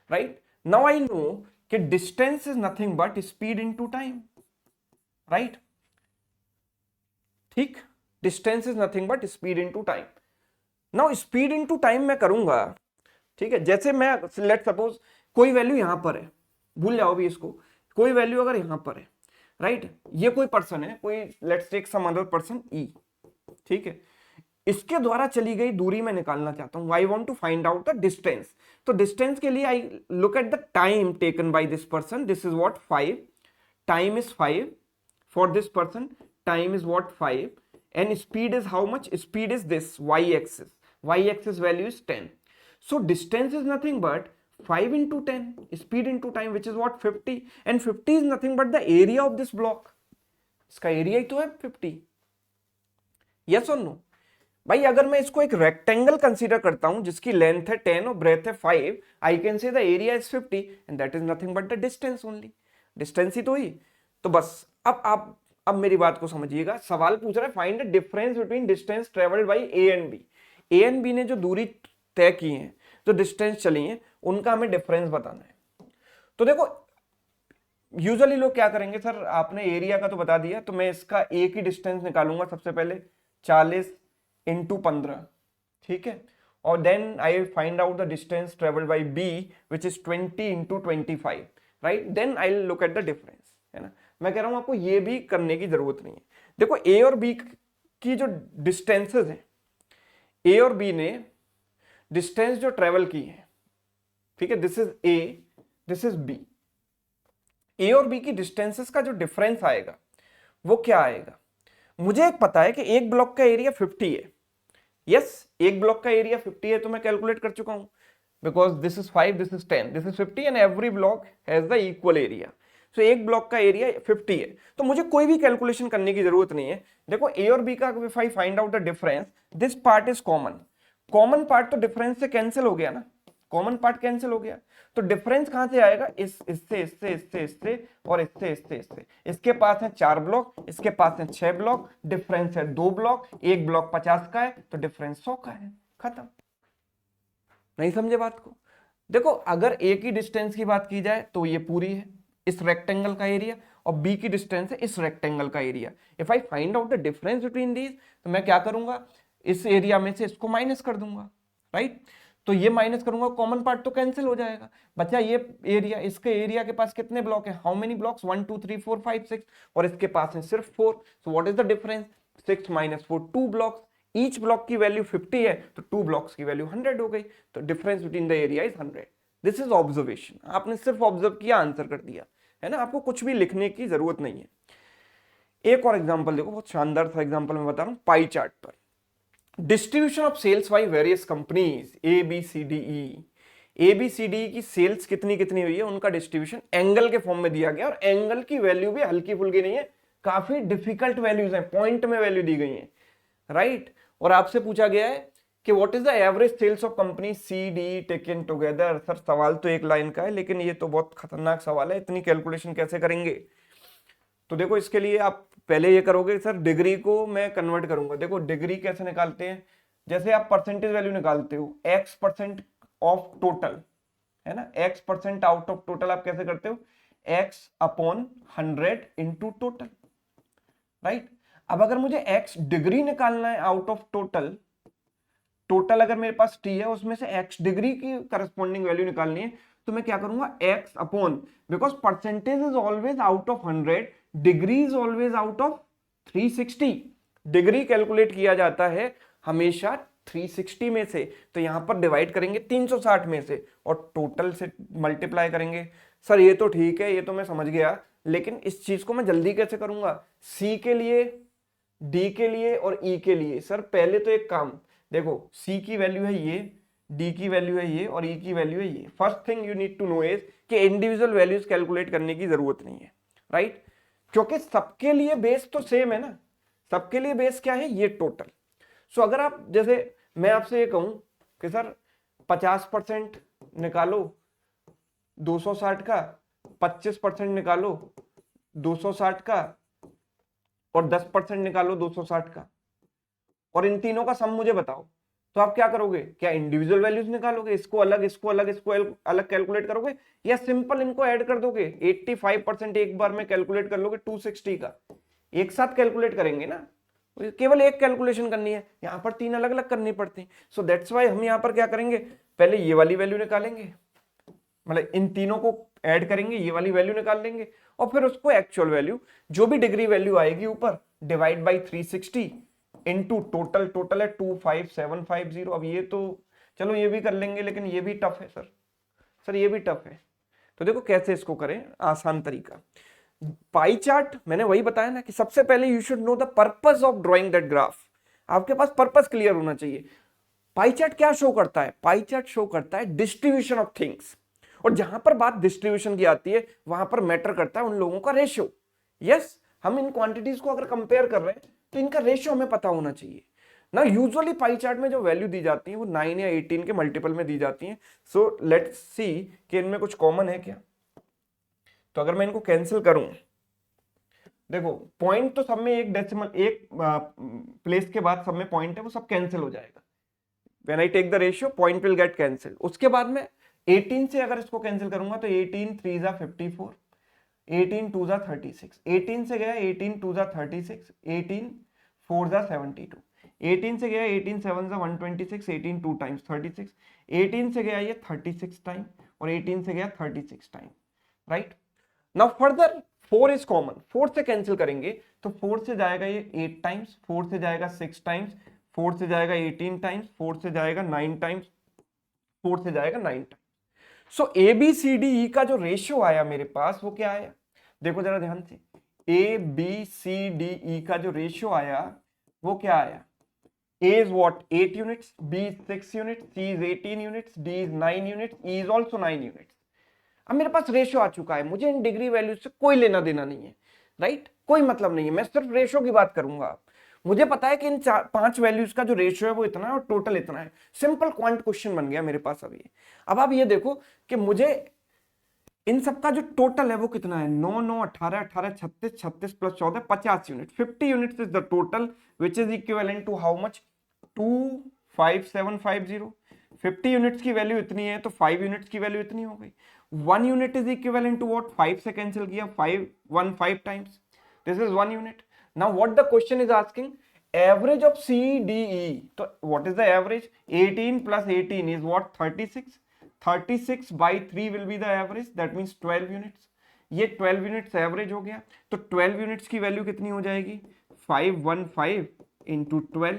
राइट। नाउ आई नो कि distance is nothing but speed into time, right, ठीक, distance is nothing but speed into time. Now speed into time मैं करूंगा, ठीक है, जैसे मैं लेट सपोज कोई वैल्यू यहां पर है, भूल जाओ भी इसको, कोई वैल्यू अगर यहां पर है, राइट, ये कोई पर्सन है, कोई let's take some other person E, ठीक है, इसके द्वारा चली गई दूरी मैं निकालना चाहता हूं, I want to find out the distance. तो डिस्टेंस के लिए I look at the time taken by this person, this is what 5, time is 5 for this person, time is what 5 and speed is how much, speed is this Y axis value is 10। So distance is nothing but 5 into 10, speed into time, which is what 50, and 50 is nothing but the area of this block, इसका area ही तो है 50, yes or no? भाई अगर मैं इसको एक rectangle consider करता हूं जिसकी लेंथ है 10 और ब्रेथ है 5, I can say the area is 50 and that is nothing but the distance only, distance ही तो ही। तो बस अब मेरी बात को समझिएगा, सवाल पूछ रहा है find the difference between distance travelled by A and B ने जो दूरी तय की है, जो डिस्टेंस चली है, उनका हमें डिफरेंस बताना है। तो देखो यूजुअली लोग क्या करेंगे, सर आपने एरिया का तो बता दिया, तो मैं इसका एक ही डिस्टेंस निकालूंगा सबसे पहले, 40 × 15, ठीक है, और then I find out the distance travelled by B which is 20 × 25, right, then I look at the difference, है ना। मैं कह रहा हूं आपको ये भी करने की जरूरत नहीं है। देखो ए और बी की जो डिस्टेंसेस हैं, ए और बी ने डिस्टेंस जो ट्रेवल की है, ठीक है, this is A, this is B, A और बी की डिस्टेंसेस का जो डिफरेंस आएगा वो क्या आएगा, मुझे एक पता है कि एक ब्लॉक का एरिया 50 है, यस, एक ब्लॉक का एरिया 50 है, तो मैं कैलकुलेट कर चुका हूं, because this is 5, this is 10, this is 50 and every block has the equal area. So एक ब्लॉक का एरिया 50 है, तो मुझे कोई भी कैलकुलेशन करने की जरूरत नहीं है। देखो ए और बी का if I find out the difference, this part is common, common part तो डिफरेंस से कैंसिल हो गया ना, कॉमन पार्ट कैंसिल हो गया। तो डिफरेंस कहां से आएगा, इससे और इससे। इसके पास है 4 ब्लॉक, इसके पास है 6 ब्लॉक, डिफरेंस है 2 ब्लॉक, एक ब्लॉक 50 का है तो डिफरेंस 100 का है, खत्म। नहीं समझे बात को? देखो अगर ए की डिस्टेंस की बात की जाए तो ये पूरी है इस रेक्टेंगल का एरिया, और बी की डिस्टेंस है इस रेक्टेंगल का area. If I find out the difference between these, तो मैं क्या करूंगा, इस एरिया में से इसको माइनस कर दूंगा, राइट। तो ये माइनस करूंगा, कॉमन पार्ट तो कैंसिल हो जाएगा, बच्चा ये एरिया, इसके एरिया के पास कितने ब्लॉक है, हाउ मेनी ब्लॉक्स, 1 2 3 4 5 6, और इसके पास है सिर्फ 4। So what is the difference, 6 minus 4, 2 blocks. Each block की वैल्यू 50 है तो 2 ब्लॉक्स की वैल्यू 100 हो गई, तो difference between the area is 100। This is observation, आपने सिर्फ ऑब्जर्व किया, आंसर कर दिया, है ना, आपको कुछ भी लिखने की जरूरत नहीं है। एक और एग्जांपल देखो, बहुत शानदार सा एग्जांपल मैं बता रहा हूं पाई चार्ट पर। Distribution of sales by various companies A B C D E, A B C D की सेल्स कितनी कितनी हुई है, उनका डिस्ट्रीब्यूशन एंगल के फॉर्म में दिया गया, और एंगल की वैल्यू भी हल्की फुल्की नहीं है, काफी डिफिकल्ट वैल्यूज हैं, पॉइंट में वैल्यू दी गई है, राइट। और आपसे पूछा गया है कि what is the average sales of company C D taken together. Sir सवाल तो एक लाइन का है, लेकिन ये तो बहुत खतरनाक सवाल है, इतनी कैलकुलेशन कैसे करेंगे। तो देखो इसके लिए आप पहले ये करोगे, सर डिग्री को मैं कन्वर्ट करूंगा। देखो डिग्री कैसे निकालते हैं, जैसे आप परसेंटेज वैल्यू निकालते हो, x% ऑफ टोटल, है ना, x% आउट ऑफ टोटल आप कैसे करते हो, x/100 इंटू टोटल, राइट। अब अगर मुझे x डिग्री निकालना है आउट ऑफ टोटल, टोटल अगर मेरे पास t है उसमें से x डिग्री की करस्पॉन्डिंग वैल्यू निकालनी है, तो मैं क्या करूंगा, x upon, because percentage is always out of 100, degree is always out of 360। Degree calculate किया जाता है हमेशा 360 में से, तो यहां पर डिवाइड करेंगे 360 में से और टोटल से मल्टीप्लाई करेंगे। सर ये तो ठीक है, ये तो मैं समझ गया, लेकिन इस चीज को मैं जल्दी कैसे करूंगा, सी के लिए, डी के लिए और ई के लिए। सर पहले तो एक काम देखो, सी की वैल्यू है ये, डी की वैल्यू है ये और ई की वैल्यू है ये। First thing you need to know is कि इंडिविजुअल वैल्यूज कैलकुलेट करने की जरूरत नहीं है, राइट, क्योंकि सबके लिए बेस तो सेम है ना, सबके लिए बेस क्या है, ये टोटल। सो अगर आप, जैसे मैं आपसे ये कहूं कि सर 50% निकालो 260 का, 25% निकालो 260 का, और 10% निकालो 260 का, और इन तीनों का सम मुझे बताओ, तो आप क्या करोगे, क्या इंडिविजुअल वैल्यूज निकालोगे, इसको अलग इसको अलग इसको अलग कैलकुलेट करोगे, या सिंपल इनको ऐड कर दोगे, 85% एक बार में कैलकुलेट कर लोगे 260 का, एक साथ कैलकुलेट करेंगे ना, केवल एक कैलकुलेशन करनी है, यहां पर 3 अलग अलग करनी पड़ती है। सो दैट्स वाई हम यहां पर क्या करेंगे, पहले ये वाली वैल्यू निकालेंगे, मतलब इन तीनों को ऐड करेंगे, ये वाली वैल्यू निकाल लेंगे, और फिर उसको एक्चुअल वैल्यू जो भी डिग्री वैल्यू आएगी ऊपर divide by 360 into total, total है 25750। अब ये तो चलो ये भी कर लेंगे, लेकिन ये भी टफ है सर ये भी टफ है। तो देखो कैसे इसको करें, आसान तरीका। पाई चार्ट मैंने वही बताया ना कि सबसे पहले you should know the purpose of drawing that graph, आपके पास पर्पस क्लियर होना चाहिए। पाई चार्ट क्या शो करता है, पाई चार्ट शो करता है डिस्ट्रीब्यूशन ऑफ थिंग्स, और जहां पर बात डिस्ट्रीब्यूशन की आती है वहां पर मैटर करता है उन लोगों का रेशियो। यस, हम इन क्वांटिटीज को अगर कंपेयर कर रहे हैं तो इनका रेशियो हमें पता होना चाहिए ना। यूजुअली पाई चार्ट में जो वैल्यू दी जाती है वो 9 या 18 के मल्टीपल में दी जाती है। सो लेट्स सी कि इनमें कुछ कॉमन है क्या। तो अगर मैं इनको कैंसिल करूं, देखो पॉइंट तो सब में एक डेसिमल, एक प्लेस के बाद सब में पॉइंट है, वो सब कैंसिल हो जाएगा। When I take the ratio point will get cancelled. उसके बाद में 18 से अगर इसको कैंसिल करूंगा तो 18 3 जा 54, 18 2 जा 36, 18 से गया 18 2 जा 36, 18 4 जा 72, 18 से गया 18 7 जा 126, 18 2 टाइम्स 36, 18 से गया ये 36 टाइम, और 18 से गया 36 time, right. Now further 4 is common, 4 से कैंसिल करेंगे तो 4 से जाएगा ये 8 टाइम्स, 4 से जाएगा 6 टाइम्स, 4 से जाएगा 18 टाइम्स, 4 से जाएगा 9 टाइम्स, 4 से जाएगा 9 times. So A B C D E का जो रेशियो आया मेरे पास वो क्या आया, देखो जरा ध्यान से, ए बी सी डी ई का जो रेशियो आया वो क्या आया, A is what 8 units, B is 6 units, C is 18 units, D is 9 units, E is also 9 units। अब मेरे पास रेशियो आ चुका है, मुझे इन डिग्री वैल्यू से कोई लेना देना नहीं है, राइट, कोई मतलब नहीं है, मैं सिर्फ रेशियो की बात करूंगा। मुझे पता है कि इन 5 वैल्यूज का जो रेशियो है वो इतना है और टोटल इतना है। सिंपल क्वांट क्वेश्चन बन गया मेरे पास अभी। अब आप ये देखो कि मुझे इन सबका जो टोटल है वो कितना है, 9 9 18 18 36 36 plus 14 50 unit, 50 units is the total which is equivalent to how much, 25750। 50 units की वैल्यू इतनी है तो 5 यूनिट्स की वैल्यू इतनी हो गई। 1 unit is equivalent to what, 5 से कैंसिल किया, 5 times, this is 1 unit. Now what the question is asking, average of CDE, तो what is the average, 18 plus 18 is what, 36, 36 by 3 will be the average, that means 12 units। ये 12 units average हो गया, तो 12 units की value कितनी हो जाएगी, 515 into 12,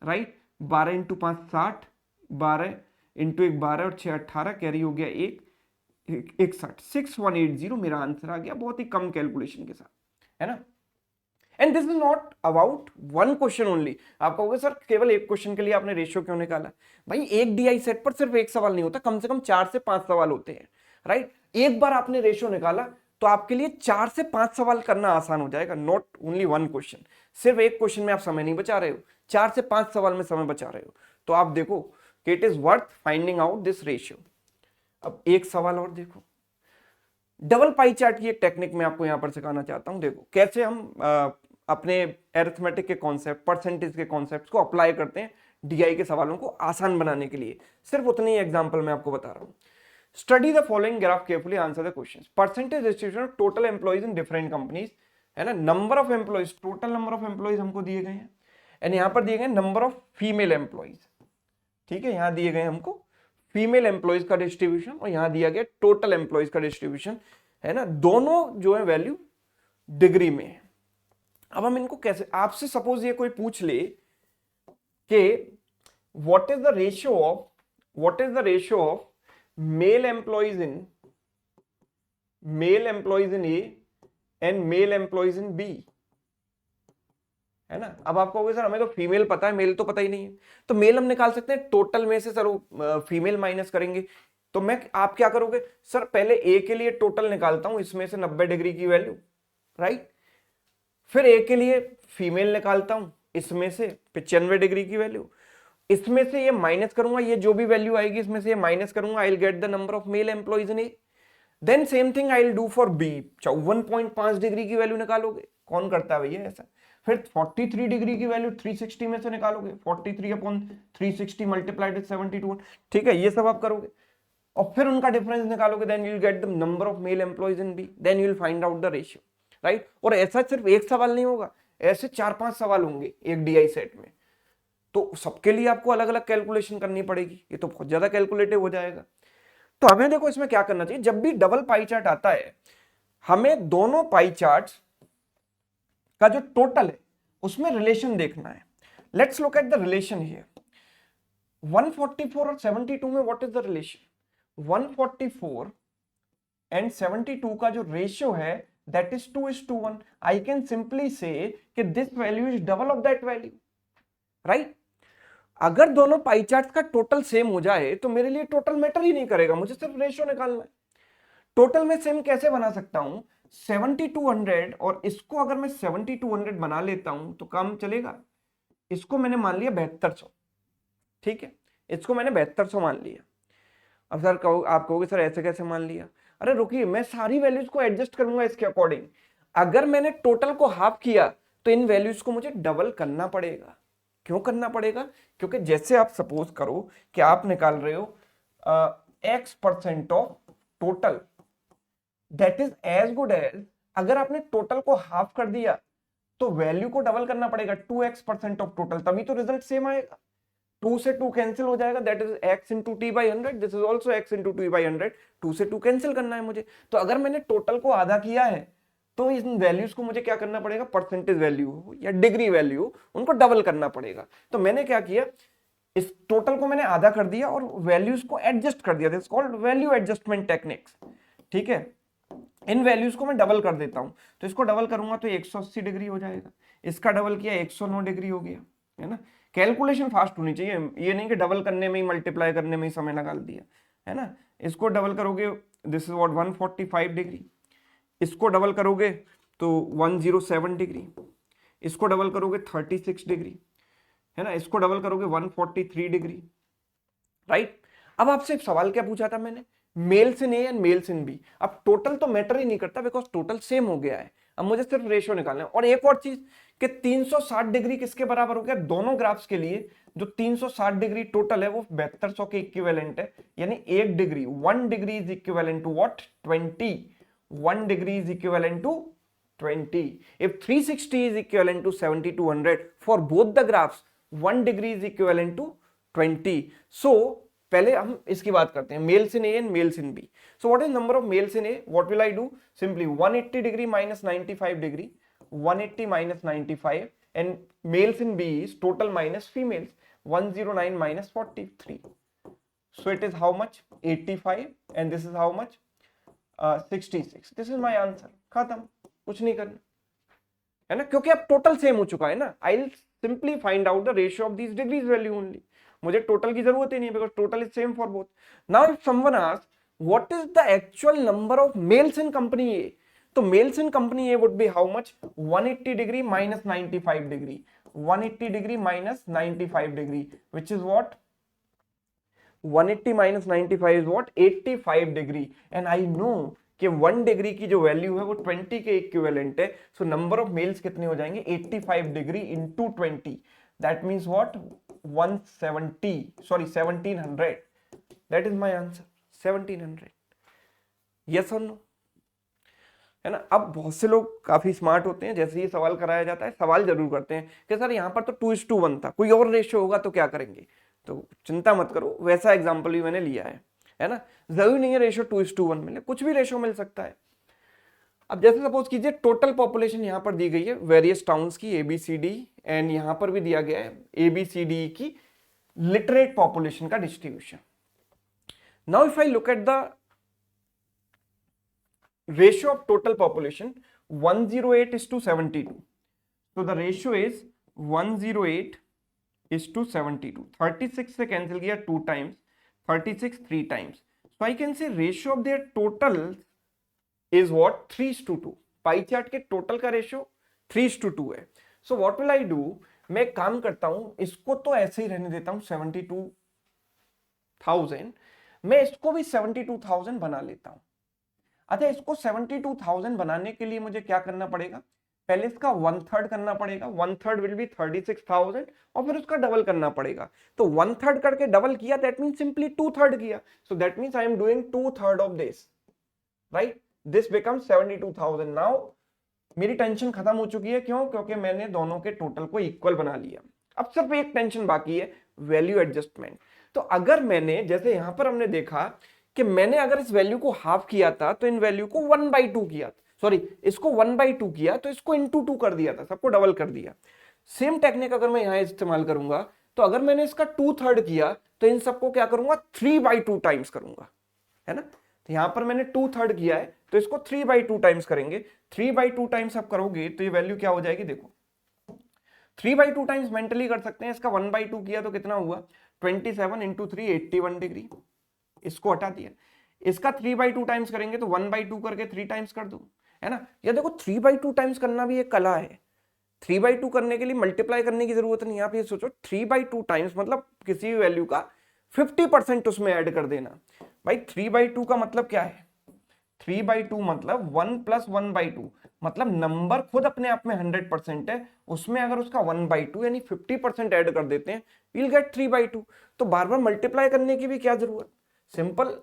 right, 12 into 5 60, 12 into 1 12 और 6 18, कैरी हो गया 61, 6180 मेरा आंसर आ गया, बहुत ही कम कैलकुलेशन के साथ, है ना। And this is not about one question only. आप कहोगे सर केवल एक क्वेश्चन के लिए आपने रेशियो क्यों निकाला, भाई एक DI सेट पर सिर्फ एक सवाल नहीं होता, कम से कम 4 से 5 सवाल होते हैं, राइट। एक बार आपने रेशियो निकाला तो आपके लिए 4 से 5 सवाल करना आसान हो जाएगा, नॉट ओनली वन क्वेश्चन। सिर्फ एक क्वेश्चन में आप समय नहीं बचा रहे हो, 4 से 5 सवाल में समय बचा रहे हो, तो आप देखो कि it is worth finding out this ratio. अब एक सवाल और देखो, डबल पाई चार्ट की एक टेक्निक मैं आपको यहां पर सिखाना चाहता हूं। देखो कैसे हम अपने एरिथमेटिक के कॉन्सेप्ट, परसेंटेज के कॉन्सेप्ट्स को अप्लाई करते हैं DI के सवालों को आसान बनाने के लिए। सिर्फ उतनी एग्जांपल मैं आपको बता रहा हूं। Study the following graph carefully, answer the questions. Percentage distribution of total employees in different companies, है ना। Number of employees, total number of employees हमको दिए गए हैं, एंड यहां पर दिए गए नंबर ऑफ फीमेल एम्प्लॉइज, ठीक है। यहां दिए गए हमको फीमेल एम्प्लॉइज का डिस्ट्रीब्यूशन और यहां दिया गया टोटल एम्प्लॉइज का डिस्ट्रीब्यूशन, है ना। दोनों जो है वैल्यू डिग्री में है। अब हम इनको कैसे, आपसे सपोज ये कोई पूछ ले कि what is the ratio of male employees in A and male employees in B, है ना। अब आप कहोगे सर हमें तो फीमेल पता है, मेल तो पता ही नहीं है, तो मेल हम निकाल सकते हैं टोटल में से, सर फीमेल माइनस करेंगे। तो आप क्या करोगे, सर पहले ए के लिए टोटल निकालता हूं, इसमें से 90 डिग्री की वैल्यू, राइट। फिर ए के लिए फीमेल निकालता हूं, इसमें से 95 डिग्री की वैल्यू, इसमें से ये माइनस करूंगा, ये जो भी वैल्यू आएगी इसमें से ये माइनस करूंगा, I will get the number of male employees in A. Then same thing I will do for B, 54.5 degree की वैल्यू निकालोगे, कौन करता है भैया ऐसा। फिर 43 डिग्री की वैल्यू 360 में से निकालोगे, 43 अपॉन 360 मल्टीप्लाइड विद 72, ठीक है, ये सब आप करोगे और फिर उनका डिफरेंस निकालोगे, then you will get the number of male employees in B, then you will find out the ratio, right. और ऐसा सिर्फ एक सवाल नहीं होगा, ऐसे 4-5 सवाल होंगे एक DI सेट में, तो सबके लिए आपको अलग अलग कैलकुलेशन करनी पड़ेगी, ये तो बहुत ज्यादा कैलकुलेटिव हो जाएगा। तो हमें देखो इसमें क्या करना चाहिए, जब भी डबल पाई चार्ट आता है हमें दोनों पाई चार्ट्स का जो टोटल है उसमें रिलेशन देखना है। Let's look at the relation here, 144 और 72 में what is the relation, 144 and 72 का जो रेशियो है that is 2:1। I can simply say कि this value is double of that value, right? अगर दोनों पाई चार्ट का टोटल सेम हो जाए तो मेरे लिए टोटल मैटर ही नहीं करेगा, मुझे सिर्फ रेशियो निकालना है। टोटल में सेम कैसे बना सकता हूं, 7200 और इसको अगर मैं 7200 बना लेता हूं तो काम चलेगा। इसको मैंने मान लिया 7200, ठीक है, इसको मैंने 7200 मान लिया। अब सर आप कहोगे सर ऐसे कैसे मान लिया, अरे रुकिए मैं सारी वैल्यूज को एडजस्ट करूंगा इसके अकॉर्डिंग। अगर मैंने टोटल को हाफ किया तो इन वैल्यूज को मुझे डबल करना पड़ेगा। क्यों करना पड़ेगा, क्योंकि जैसे आप सपोज करो कि आप निकाल रहे हो X% of total, that is as good as अगर आपने टोटल को हाफ कर दिया तो वैल्यू को डबल करना पड़ेगा, 2x% ऑफ टोटल, तभी तो रिजल्ट सेम आएगा। 2 से 2 कैंसिल हो जाएगा, that is x into T by 100, this is also x into T by 100, 2 से 2 कैंसिल करना है मुझे। तो अगर मैंने टोटल को आधा किया है तो इन वैल्यूज को मुझे क्या करना पड़ेगा, परसेंटेज वैल्यू या डिग्री वैल्यू, उनको डबल करना पड़ेगा। तो मैंने क्या किया, इस टोटल को मैंने आधा कर दिया और वैल्यूज को एडजस्ट कर दिया, this is called value adjustment techniques, ठीक है। इन वैल्यूज को मैं डबल कर देता हूं, तो इसको डबल करूंगा तो 180 डिग्री हो जाएगा, इसका डबल किया 109 डिग्री हो गया, है ना। कैलकुलेशन फास्ट होनी चाहिए, ये नहीं कि डबल करने में ही, मल्टीप्लाई करने में ही समय लगा दिया, है ना। इसको डबल करोगे, दिस इज व्हाट 145 डिग्री, इसको डबल करोगे तो 107 डिग्री, इसको डबल करोगे 36 डिग्री, है ना, इसको डबल करोगे 143 डिग्री, राइट। अब आपसे एक सवाल क्या पूछा था मैंने, males in A and males in B. अब टोटल तो मैटर ही नहीं करता बिकॉज टोटल सेम हो गया है, अब मुझे सिर्फ रेशियो निकालना है। और एक और चीज कि 360 डिग्री किसके बराबर हो गया, दोनों ग्राफ्स के लिए जो 360 डिग्री टोटल है वो 7200 के इक्विवेलेंट है, यानी 1 degree, 1 degree is equivalent to what, 20, 1 degree is equivalent to 20. If 360 is equivalent to 7200 for both the graphs, 1 degree is equivalent to 20. So पहले हम इसकी बात करते हैं, males in A and males in B. So what is number of males in A? What will I do? Simply 180 degree minus 95 degree, 180 minus 95, and males in B is total minus females, 109 minus 43. So it is how much? 85, and this is how much? 66. This is my answer. खत्म, कुछ नहीं करना है ना, क्योंकि अब total same हो चुका है ना। I will simply find out the ratio of these degrees value only, मुझे टोटल की जरूरत ही नहीं because total is same for both. Now if someone asks what is the actual number of males in company A, तो males in company A would be how much, 180 degree minus 95 degree, 180 degree minus 95 degree, which is what, 180 minus 95 is what, 85 degree, and I know कि 1 degree की जो value है वो 20 के equivalent है। So number of mails कितने हो जाएंगे, 85 degree into 20, that means what, 1700, that is my answer, 1700। Yes और नो, है ना। अब बहुत से लोग काफी स्मार्ट होते हैं, जैसे ये सवाल कराया जाता है सवाल जरूर करते हैं कि सर यहाँ पर तो 2:1 था, कोई और रेशियो होगा तो क्या करेंगे। तो चिंता मत करो, वैसा एग्जाम्पल भी मैंने लिया है ना। जरूरी नहीं है रेशियो 2:1 मिले, कुछ भी रेशियो मिल सकता है। अब जैसे सपोज कीजिए टोटल पॉपुलेशन यहां पर दी गई है वेरियस टाउन्स की ABCD, एंड यहां पर भी दिया गया है ABCD की लिटरेट पॉपुलेशन का distribution. Now if I look at the ratio of total population, 108:72, so the ratio is 108:72, 36 से कैंसिल किया 2 times, 36 3 times, so I can say ratio of their total is what, 3:2। Pi chart के total का ratio 3:2 है। so what will I do, मैं एक काम करता हूं, इसको तो ऐसे ही रहने देता हूं 72,000, मैं इसको भी 72,000 बना लेता हूं। अच्छा, इसको 72,000 बनाने के लिए मुझे क्या करना पड़ेगा, पहले इसका 1/3 करना पड़ेगा, 1/3 विल बी 36,000, और फिर उसका डबल करना पड़ेगा। तो 1/3 करके डबल किया, दैट मीन सिंपली 2/3 किया, so that means I am doing 2/3 of this, right, this becomes 72,000। Now मेरी टेंशन खत्म हो चुकी है, क्यों, क्योंकि मैंने दोनों के टोटल को इक्वल बना लिया। अब सिर्फ एक टेंशन बाकी है, वैल्यू एडजस्टमेंट। तो अगर मैंने, जैसे यहां पर हमने देखा कि मैंने अगर इस वैल्यू को हाफ किया था तो इन वैल्यू को 1/2 किया, सॉरी इसको 1/2 किया तो इसको इंटू 2 कर दिया था, सबको डबल कर दिया। सेम टेक्निक अगर मैं यहां इस्तेमाल करूंगा, तो अगर मैंने इसका 2/3 किया तो इन सबको क्या करूंगा, 3/2 टाइम्स करूंगा, है ना। तो यहां पर मैंने 2/3 किया है तो इसको 3/2 टाइम्स करेंगे। 3/2 टाइम्स आप करोगे तो ये वैल्यू क्या हो जाएगी, देखो 3/2 टाइम्स मेंटली कर सकते हैं। इसका 1/2 किया तो कितना हुआ, 27 इंटू 3 81 डिग्री, इसको हटा दिया। इसका 3/2 टाइम्स करेंगे तो 1/2 करके 3 टाइम्स कर दो, है ना। ये देखो 3/2 टाइम्स करना भी एक कला है। 3/2 करने के लिए मल्टीप्लाई करने की जरूरत नहीं, आप ये सोचो 3/2 टाइम्स मतलब किसी भी वैल्यू का 50% उसमें ऐड कर देना। भाई 3/2 का मतलब क्या है, 3/2 मतलब 1 + 1/2, मतलब नंबर खुद अपने आप में 100% है, उसमें अगर उसका 1/2 यानी 50% ऐड कर देते हैं, we'll get 3/2। तो बार बार मल्टीप्लाई करने की भी क्या जरूरत, सिंपल,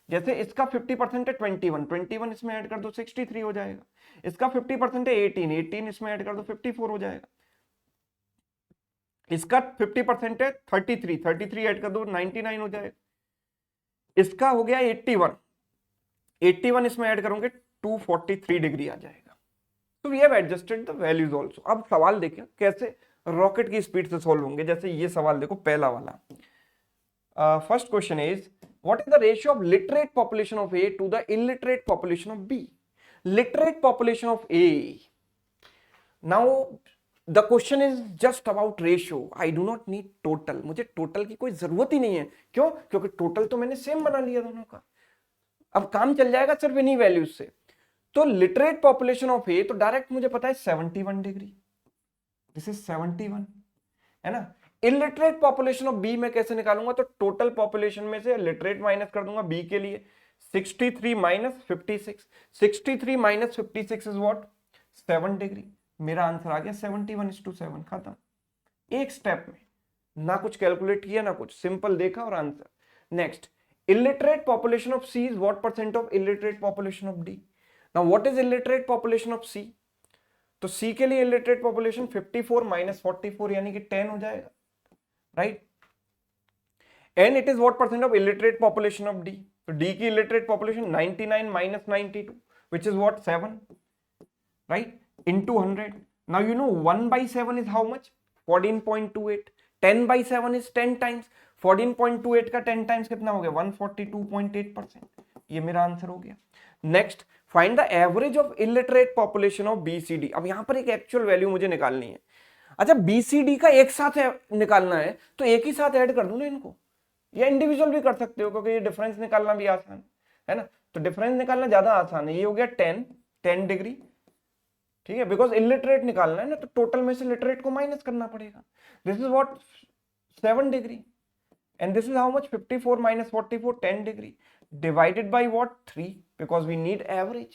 जैसे इसका 50% है 21 इसमें ऐड कर दो 63 हो जाएगा। इसका 50% है 18 इसमें ऐड कर दो 54 हो जाएगा। इसका 50% है 33 ऐड कर दो 99 हो जाएगा। इसका हो गया 81 इसमें ऐड करोगे 243 डिग्री आ जाएगा। तो we have adjusted the values also. अब सवाल देखिए कैसे रॉकेट की स्पीड से सॉल्व होंगे। जैसे ये सवाल देखो पहला वाला, first question is what is the ratio of literate population of A to the illiterate population of B? Literate population of A. Now the question is just about ratio. I do not need total. मुझे total की कोई जरूरत ही नहीं है। क्यों? क्योंकि total तो मैंने सेम बना लिया दोनों का। अब काम चल जाएगा सिर्फ इन्हीं वैल्यूज से। तो लिटरेट पॉपुलेशन ऑफ ए तो डायरेक्ट मुझे पता है 71 डिग्री, दिस इज 71, है ना। इलिटरेट पॉपुलेशन ऑफ बी मैं कैसे निकालूंगा, तो टोटल पॉपुलेशन में से लिटरेट माइनस कर दूंगा बी के लिए, 63 minus 56, 63 minus 56 is what, 7 degree. मेरा आंसर आ गया 71:7, खत्म। एक स्टेप में, ना कुछ कैलकुलेट किया ना कुछ, सिंपल देखा और answer. Next, illiterate population of C is what percent of illiterate population of D? Now what is illiterate population of C? तो C के लिए illiterate population 54 minus 44 यानी कि 10 हो जाएगा, right? And it is what percent of illiterate population of D? तो D की illiterate population 99 minus 92, which is what, 7, right? Into 100. Now you know 1 by 7 is how much? 14.28. 10 by 7 is 10 times. 14.28 का 10 times कितना हो गया, 142.8%। ये मेरा answer हो गया। Next, find the average of illiterate population of BCD. अब यहां पर एक एक्चुअल वैल्यू मुझे निकालनी है। अच्छा, बीसीडी का एक साथ निकालना है तो एक ही साथ ऐड कर दूं ना इनको, या इंडिविजुअल भी कर सकते हो, क्योंकि ये डिफरेंस निकालना भी आसान है ना। तो डिफरेंस निकालना ज्यादा आसान है। ये हो गया 10 डिग्री, ठीक है, बिकॉज इलिटरेट निकालना है ना, तो टोटल में से लिटरेट को माइनस करना पड़ेगा। This is what, 7 degree, and this is how much, 54 minus 44, 10 degree, divided by what, 3, because we need average,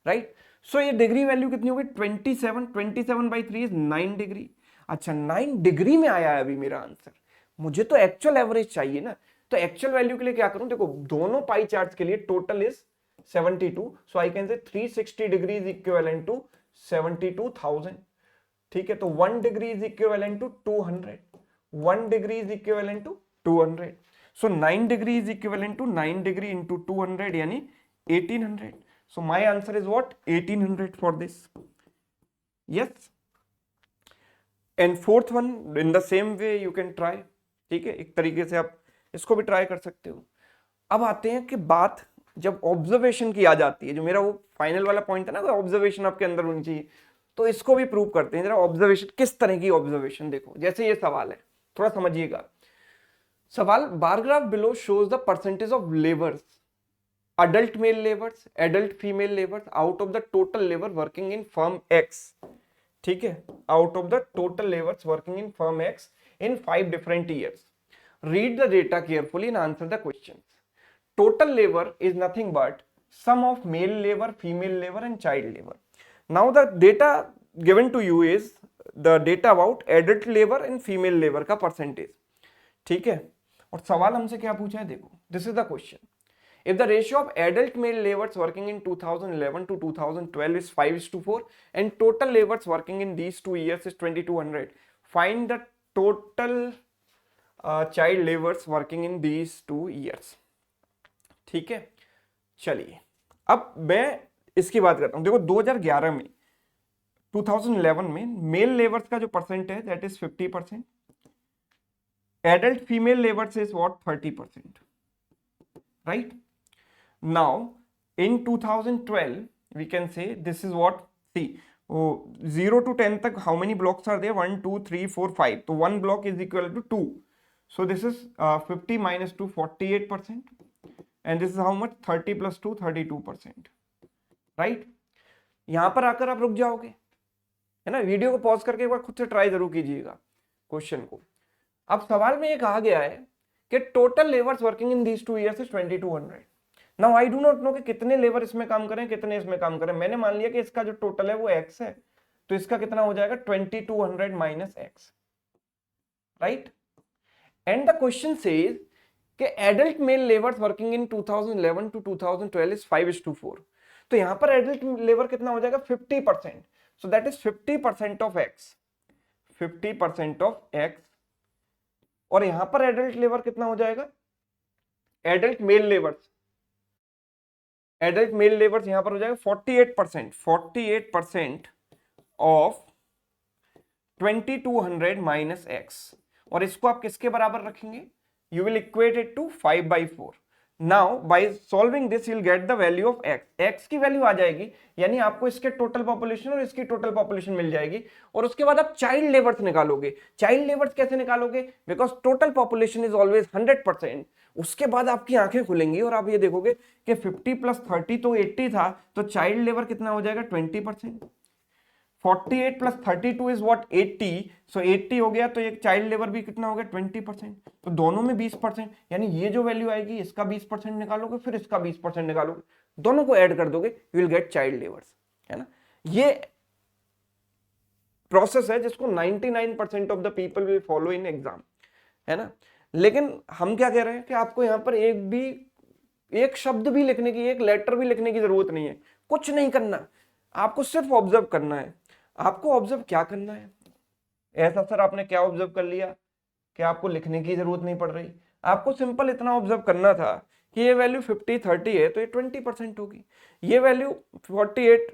right? So ये डिग्री वैल्यू कितनी होगी, 27, 27 by 3 is 9 डिग्री। अच्छा, 9 डिग्री में आया है अभी मेरा आंसर। मुझे तो एक्चुअल एवरेज चाहिए ना, तो एक्चुअल वैल्यू के लिए क्या करूं, देखो दोनों पाई चार्ट्स के लिए total is 72, so I can say 360 degree is equivalent to 72,000, ठीक है। तो 1 degree is equivalent to 200, 1 degree is equivalent to 200. So 9 degree is equivalent to 9 degree into 200 यानी 1800. So my answer is what, 1800 for this. Yes. And fourth one in the same way you can try. ठीक है, एक तरीके से आप इसको भी try कर सकते हो। अब आते हैं कि बात जब ऑब्जर्वेशन की आ जाती है, जो मेरा वो फाइनल वाला पॉइंट है ना, ऑब्जर्वेशन आपके अंदर होनी चाहिए, तो इसको भी प्रूव करते हैं जरा। ऑब्जर्वेशन किस तरह की ऑब्जर्वेशन, देखो जैसे ये सवाल है, थोड़ा समझिएगा सवाल। Bar graph below shows the percentage of labours, adult male laborers, adult female laborers out of the total labor working in firm X, ठीक है, out of the total labors working in firm X in 5 different years. Read the data carefully and answer the questions. Total labor is nothing but sum of male labor, female labor and child labor. Now the data given to you is the data about adult labor and female labor का percentage, ठीक है। और सवाल हमसे क्या पूछा है, देखो this is the question. If the ratio of adult male labours working in 2011 to 2012 is 5:4 and total laborers working in these 2 years is 2200, find the total child laborers working in these 2 years, ठीक है। चलिए अब मैं इसकी बात करता हूं। देखो 2011 में, 2011 में मेल लेबर्स का जो परसेंट है that is 50%, adult female labors is what, 30%, right? Now in 2012 we can say this is what, see, 0 to 10 tak how many blocks are there, 1 2 3 4 5, so one block is equal to 2, so this is 50 minus 2, 48%, and this is how much, 30 plus 2, 32%, right? यहां पर आकर आप रुक जाओगे, है ना। Video को pause करके एक बार खुद से ट्राई जरूर कीजिएगा क्वेश्चन को। अब सवाल में ये कहा गया है कि total labours working in these 2 years is 2200। Now I do not know कि कितने लेबर इसमें काम करें, कितने इसमें काम करें। मैंने मान लिया कि इसका जो टोटल है वो x है, तो इसका कितना हो जाएगा, 2200 minus x, right. And the question says कि adult male labours working in 2011 to 2012 is 5:4, तो यहां पर एडल्ट लेबर कितना हो जाएगा, 50%, so that is 50% of x, 50% of x। और यहां पर एडल्ट लेबर कितना हो जाएगा, adult male labours, adult male labours यहां पर हो जाएगा 48%, 48% ऑफ 2200 माइनस x। और इसको आप किसके बराबर रखेंगे, you will equate it to 5/4। Now by solving this you will get the value of x, x की वैल्यू आ जाएगी, यानी आपको इसके टोटल पॉपुलेशन और इसकी टोटल पॉपुलेशन मिल जाएगी। और उसके बाद आप चाइल्ड लेबर्स निकालोगे। चाइल्ड लेबर्स कैसे निकालोगे, because total population is always 100%। उसके बाद आपकी आंखें खुलेंगी और आप ये देखोगे कि 50 + 30 तो 80 था, तो चाइल्ड लेबर कितना हो जाएगा, 20%। 48 प्लस 32 इज व्हाट 80, सो 80 हो गया, तो एक चाइल्ड लेबर भी कितना हो गया 20%, तो दोनों में 20%, यानी ये जो वैल्यू आएगी इसका 20% निकालोगे, फिर इसका 20% निकालोगे, दोनों को ऐड कर दोगे, you will gate child labours, है ना। ये प्रोसेस है जिसको 99% of the people will follow in exam, है ना। लेकिन हम क्या कह रहे हैं कि आपको यहां पर एक शब्द भी लिखने की, एक लेटर भी लिखने की जरूरत नहीं है, कुछ नहीं करना, आपको सिर्फ ऑब्जर्व करना है। आपको ऑब्जर्व क्या करना है, ऐसा सर आपने क्या ऑब्जर्व कर लिया कि आपको लिखने की जरूरत नहीं पड़ रही। आपको सिंपल इतना ऑब्जर्व करना था कि ये वैल्यू 50 30 है तो ये 20% होगी, ये वैल्यू 48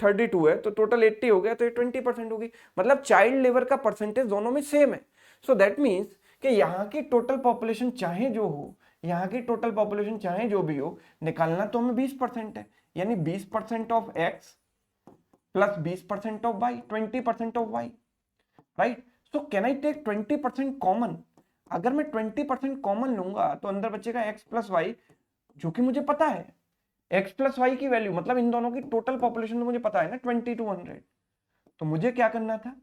32 है तो टोटल 80 हो गया तो ये 20% होगी, मतलब चाइल्ड लेबर का परसेंटेज दोनों में सेम है। सो दैट मीन्स कि यहाँ की टोटल पॉपुलेशन चाहे जो हो, यहाँ की टोटल पॉपुलेशन चाहे जो भी हो, निकालना तो हमें 20% है, यानी 20% of X plus 20% of Y, 20% of Y, right. So can I take 20% common, अगर मैं 20% कॉमन लूंगा तो अंदर बचेगा x प्लस वाई, जो कि मुझे पता है x प्लस वाई की वैल्यू, मतलब इन दोनों की टोटल पॉपुलेशन तो मुझे पता है ना 2200, तो मुझे क्या करना था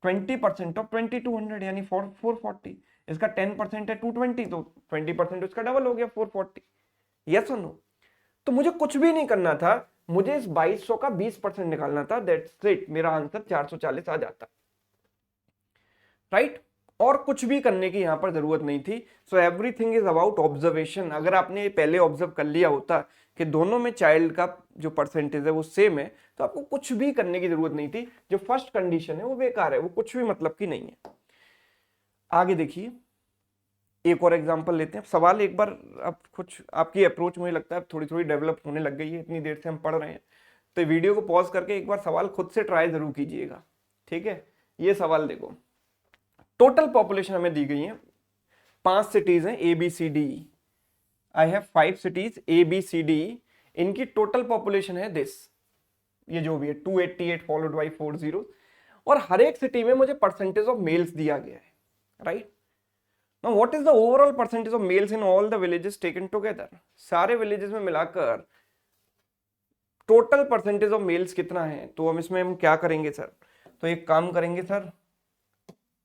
20% ऑफ 2200 यानी 440, इसका 10% है 220, तो 20% इसका डबल हो गया 440, यस और नो। तो मुझे कुछ भी नहीं करना था, मुझे इस 2200 का 20% निकालना था, दैट्स इट, मेरा आंसर 440 आ जाता, राइट। और कुछ भी करने की यहां पर जरूरत नहीं थी। So everything is about observation. अगर आपने पहले ऑब्जर्व कर लिया होता कि दोनों में चाइल्ड का जो परसेंटेज है वो सेम है, तो आपको कुछ भी करने की जरूरत नहीं थी। जो फर्स्ट कंडीशन है वो बेकार है, वो कुछ भी मतलब की नहीं है। आगे देखिए, एक और एग्जांपल लेते हैं। सवाल एक बार, अब कुछ आपकी अप्रोच मुझे लगता है थोड़ी थोड़ी डेवलप होने लग गई है, इतनी देर से हम पढ़ रहे हैं, तो वीडियो को पॉज करके एक बार सवाल खुद से ट्राई जरूर कीजिएगा, ठीक है। ये सवाल देखो, टोटल पॉपुलेशन हमें दी गई है, 5 सिटीज हैं A B C D, I have 5 cities A B C D, इनकी टोटल पॉपुलेशन है दिस, ये जो भी है 288 फॉलोड बाई 40, और हर एक सिटी में मुझे परसेंटेज ऑफ मेल्स दिया गया है, right. Now what is the overall percentage of males in all the villages taken together, सारे विलेजेस में मिलाकर टोटल परसेंटेज ऑफ मेल्स कितना है। तो हम इसमें हम क्या करेंगे सर, तो एक काम करेंगे सर,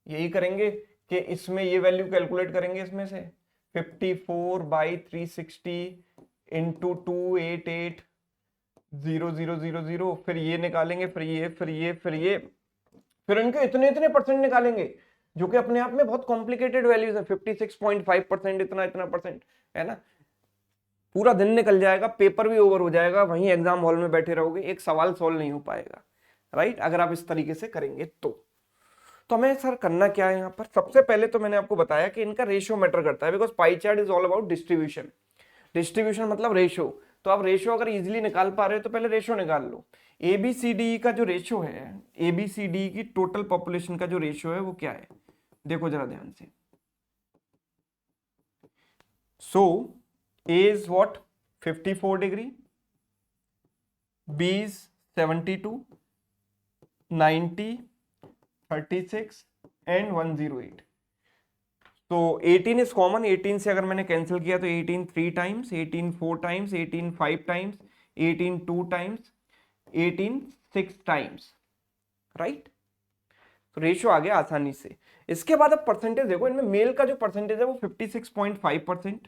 यही करेंगे कि इसमें ये वैल्यू कैलकुलेट करेंगे, इसमें से 54 बाई 360 इंटू 288,0000, फिर ये निकालेंगे, फिर ये, फिर ये, फिर ये, फिर इनके इतने इतने परसेंट निकालेंगे, जो कि अपने आप में बहुत कॉम्प्लिकेटेड वैल्यूज है, 56.5%, इतना इतना परसेंट, है ना। पूरा दिन निकल जाएगा, पेपर भी ओवर हो जाएगा, वहीं एग्जाम हॉल में बैठे रहोगे, एक सवाल सॉल्व नहीं हो पाएगा, राइट, अगर आप इस तरीके से करेंगे तो हमें सर करना क्या है यहाँ पर। सबसे पहले तो मैंने आपको बताया कि इनका रेशियो मैटर करता है, because pie chart is all about distribution, distribution मतलब रेशियो। तो आप रेशियो अगर इजीली निकाल पा रहे हो तो पहले रेशियो निकाल लो। एबीसीडी का जो रेशियो है, एबीसीडी की टोटल पॉपुलेशन का जो रेशियो है वो क्या है, देखो जरा ध्यान से। So A is what 54 degree, B is 72, 90, 36 and 108। तो 18 इज कॉमन, 18 से अगर मैंने कैंसिल किया तो 18 3 times, 18 4 times, 18 5 times, 18 2 times, 18 6 times, right. तो रेशियो आ गया आसानी से। इसके बाद अब परसेंटेज देखो, इनमें मेल का जो परसेंटेज है वो 56.5%,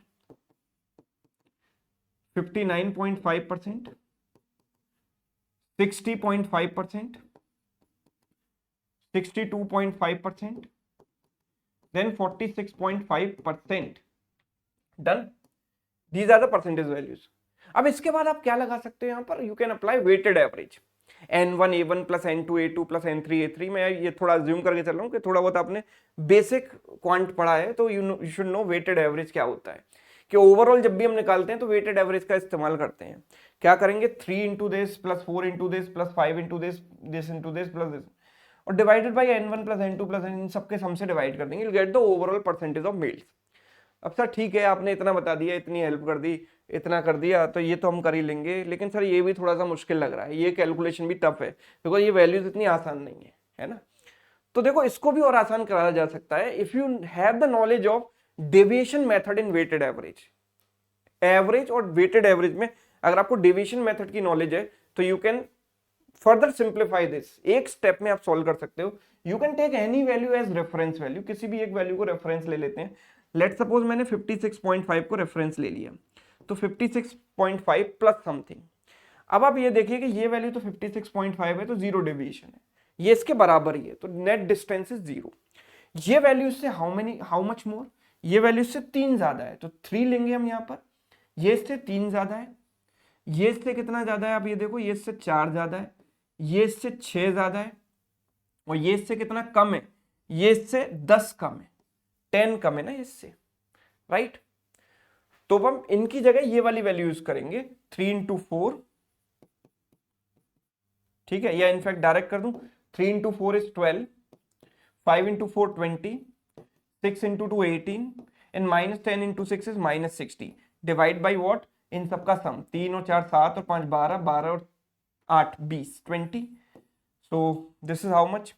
59.5%, 60.5%, 62.5%, then 46.5%, done. These are the percentage values. अब इसके बाद आप क्या लगा सकते हो यहाँ पर, you can apply weighted average, n1 a1 plus n2 a2 plus n3 a3। मैं ये थोड़ा ज्यूम करके चल रहा हूँ कि थोड़ा बहुत आपने बेसिक क्वांट पढ़ा है, तो you should know weighted average क्या होता है। कि ओवरऑल जब भी हम निकालते हैं तो वेटेड एवरेज का इस्तेमाल करते हैं। क्या करेंगे, 3 into this plus 4 into this plus 5 into this, this into this plus this, और divided by n1 plus n2 plus इन सबके सम से डिवाइड कर देंगे, you get the overall percentage of males. अब सर ठीक है, आपने इतना बता दिया, इतनी हेल्प कर दी, इतना कर दिया, तो ये तो हम कर ही लेंगे, लेकिन सर ये भी थोड़ा सा मुश्किल लग रहा है, ये कैलकुलेशन भी टफ है, बिकॉज ये वैल्यूज इतनी आसान नहीं है ना। तो देखो इसको भी और आसान कराया जा सकता है, if you have the knowledge of deviation method in weighted average. Average और वेटेड एवरेज में अगर आपको डेविएशन मेथड की नॉलेज है तो you can further simplify this, एक स्टेप में आप सॉल्व कर सकते हो। You can take any value as reference value, किसी भी एक वैल्यू को रेफरेंस ले लेते हैं। लेट सपोज मैंने 56.5 को रेफरेंस ले लिया, तो 56.5 प्लस समथिंग। अब आप ये देखिए कि ये वैल्यू तो 56.5 है, तो जीरो डेविएशन है, ये इसके बराबर ही है, तो नेट डिस्टेंस इज जीरो। ये वैल्यू से हाउ मच मोर, ये वैल्यू से 3 ज्यादा है, तो 3 लेंगे हम यहाँ पर। ये इससे 3 ज्यादा है, ये इससे कितना ज्यादा है, आप ये देखो, ये इससे 4 ज्यादा है, ये इससे 6 ज्यादा है, और ये इससे कितना कम है, ये इससे 10 कम है, 10 कम है ना इससे, राइट। तो हम इनकी जगह ये वाली वैल्यू यूज करेंगे, 3 इंटू 4, ठीक है, या इनफैक्ट डायरेक्ट कर दूं, 3 into 4 is 12, 5 into 4 20, 6 into 2 18, and minus 10 into 6 is minus 60, divide by what, इन सबका सम, 3 और 4 7 और 5 12, 12 और 8 20, 20। सो this is how much,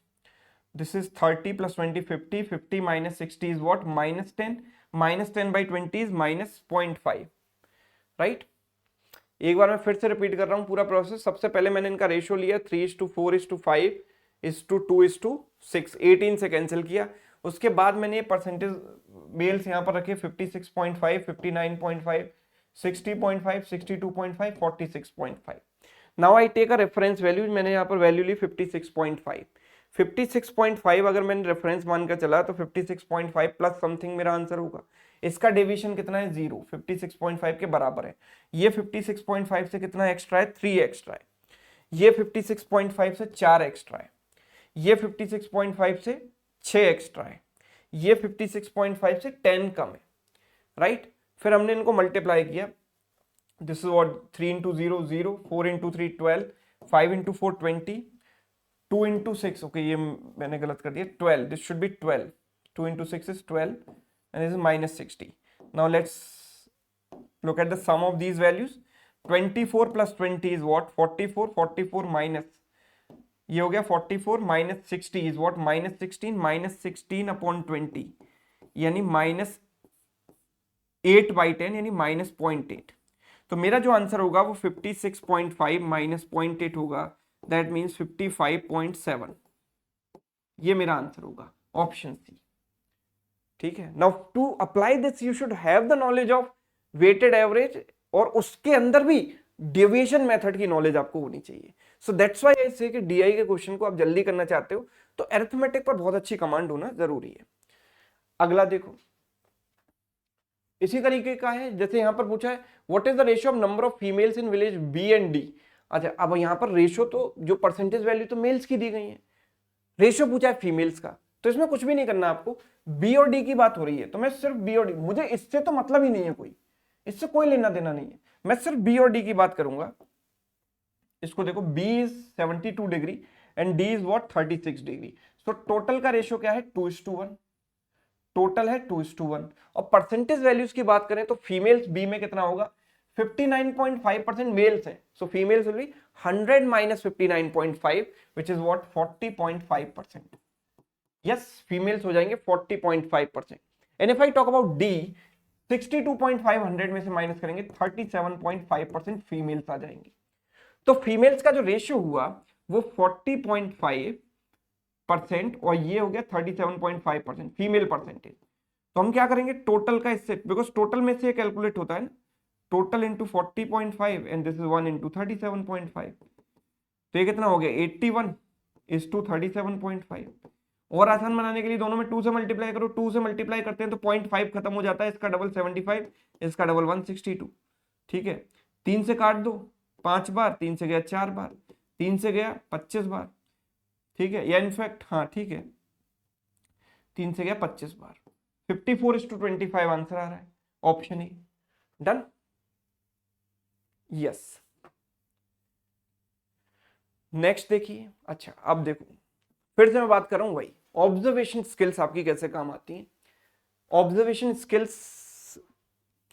this is 30 plus 20 50, 50 minus 60 is what, minus 10, minus 10 by 20 is minus 0.5, right। एक बार मैं फिर से रिपीट कर रहा हूं पूरा प्रोसेस। सबसे पहले मैंने इनका रेशियो लिया 3:4:5:2:6, 18 से कैंसिल किया। उसके बाद मैंने ये परसेंटेज मेल्स यहाँ पर रखे 56.5, 59.5, 60.5, 62.5, 46.5। Now I take a reference value, मैंने यहाँ पर वैल्यू ली 56.5। 56.5 अगर मैंने रेफरेंस मानकर चला तो 56.5 प्लस समथिंग मेरा आंसर होगा। इसका डेविएशन कितना है, 0, 56.5 के बराबर है। ये 56.5 से कितना एक्स्ट्रा है, 3 एक्स्ट्रा है। ये 56.5 से 4 एक्स्ट्रा है। ये 56.5 से 6 एक्स्ट्रा है। ये 56.5 से 10 कम है, राइट। फिर हमने इनको मल्टीप्लाई किया, this is what, 3 into 0 0, 4 into 3 12, 5 into 4 20, 2 into 6, okay, ये मैंने गलत कर दिया, 12, this should be 12, 2 into 6 is 12, and this is minus 60. Now let's look at the sum of these values. 24 plus 20 is what, 44, 44 minus, ये हो गया 44 minus 60 is what, minus 16, minus 16 upon 20, यानी minus 8 by 10, यानी minus 0.8। तो मेरा जो answer होगा वो 56.5 minus 0.8 होगा, दैट मीन्स 55.7। ये मेरा आंसर होगा, ऑप्शन सी, ठीक है। Now to apply this you should have the knowledge of weighted average, और उसके अंदर भी डेविएशन मेथड की नॉलेज आपको होनी चाहिए। So that's why I say कि डीआई के क्वेश्चन को आप जल्दी करना चाहते हो तो अरिथमेटिक पर बहुत अच्छी कमांड होना जरूरी है। अगला देखो, इसी तरीके का है, जैसे यहां पर पूछा है what is the ratio of number of females in village B and D. अच्छा, अब यहाँ पर रेशियो तो जो परसेंटेज वैल्यू तो मेल्स की दी गई है, रेशियो पूछा है फीमेल्स का, तो इसमें कुछ भी नहीं करना आपको। बी और डी की बात हो रही है तो मैं सिर्फ बी और डी, मुझे इससे तो मतलब ही नहीं है, कोई इससे कोई लेना देना नहीं है, मैं सिर्फ बी और डी की बात करूंगा। इसको देखो, B is 72 degree and D is what, 36 degree. So total का रेशियो क्या है, 2:1, टोटल है 2:1। और परसेंटेज वैल्यूज की बात करें तो फीमेल्स बी में कितना होगा, 59.5% मेल्स हैं, so females will be 100 minus 59.5 which is what, 40.5%। Yes, females हो जाएंगे 40.5%। And if I talk about D, 62.5 100 में से माइनस करेंगे 37.5% फीमेल्स आ जाएंगे। तो फीमेल्स का जो रेशियो हुआ वो 40.5% और ये हो गया 37.5% फीमेल परसेंटेज। तो हम क्या करेंगे, टोटल का इससे, बिकॉज टोटल में से कैलकुलेट होता है ना, total into 40.5 and this is 1 into 37.5, तो ये कितना हो गया, 81 इज टू 37.5। और आसान बनाने के लिए दोनों में 2 से मल्टीप्लाई करो, 2 से मल्टीप्लाई करते हैं तो 0.5 खत्म हो जाता है, इसका डबल 75, इसका डबल 162, ठीक है। 3 से काट दो 5 बार, 3 से गया 4 बार, 3 से गया 25 बार, ठीक है, या इनफैक्ट हाँ ठीक है, 3 से गया 25 बार, 54:25 आंसर आ रहा है, option A. Done, yes. Next देखिए, अच्छा अब देखो, फिर से मैं बात कर रहा हूं वही ऑब्जर्वेशन स्किल्स आपकी कैसे काम आती हैं। ऑब्जर्वेशन स्किल्स,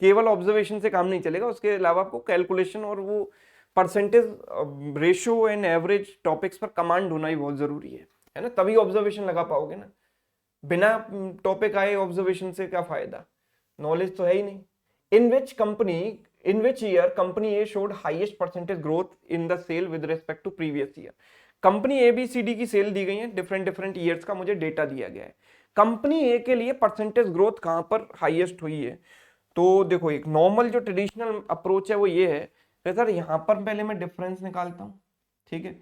केवल ऑब्जर्वेशन से काम नहीं चलेगा, उसके अलावा आपको कैलकुलेशन और वो percentage ratio and average topics पर कमांड होना ही बहुत जरूरी है ना, तभी ऑब्जर्वेशन लगा पाओगे ना। बिना टॉपिक आए ऑब्जर्वेशन से क्या फायदा, नॉलेज तो है ही नहीं। In which company in which year company A showed highest percentage growth in the sale with respect to previous year. Company A B C D की सेल दी गई है, डिफरेंट डिफरेंट ईयर्स का मुझे डेटा दिया गया है। कंपनी ए के लिए परसेंटेज ग्रोथ कहां पर हाईएस्ट हुई है? तो देखो एक नॉर्मल जो ट्रेडिशनल अप्रोच है वो ये है कि सर यहां पर पहले मैं डिफरेंस निकालता हूं, ठीक है।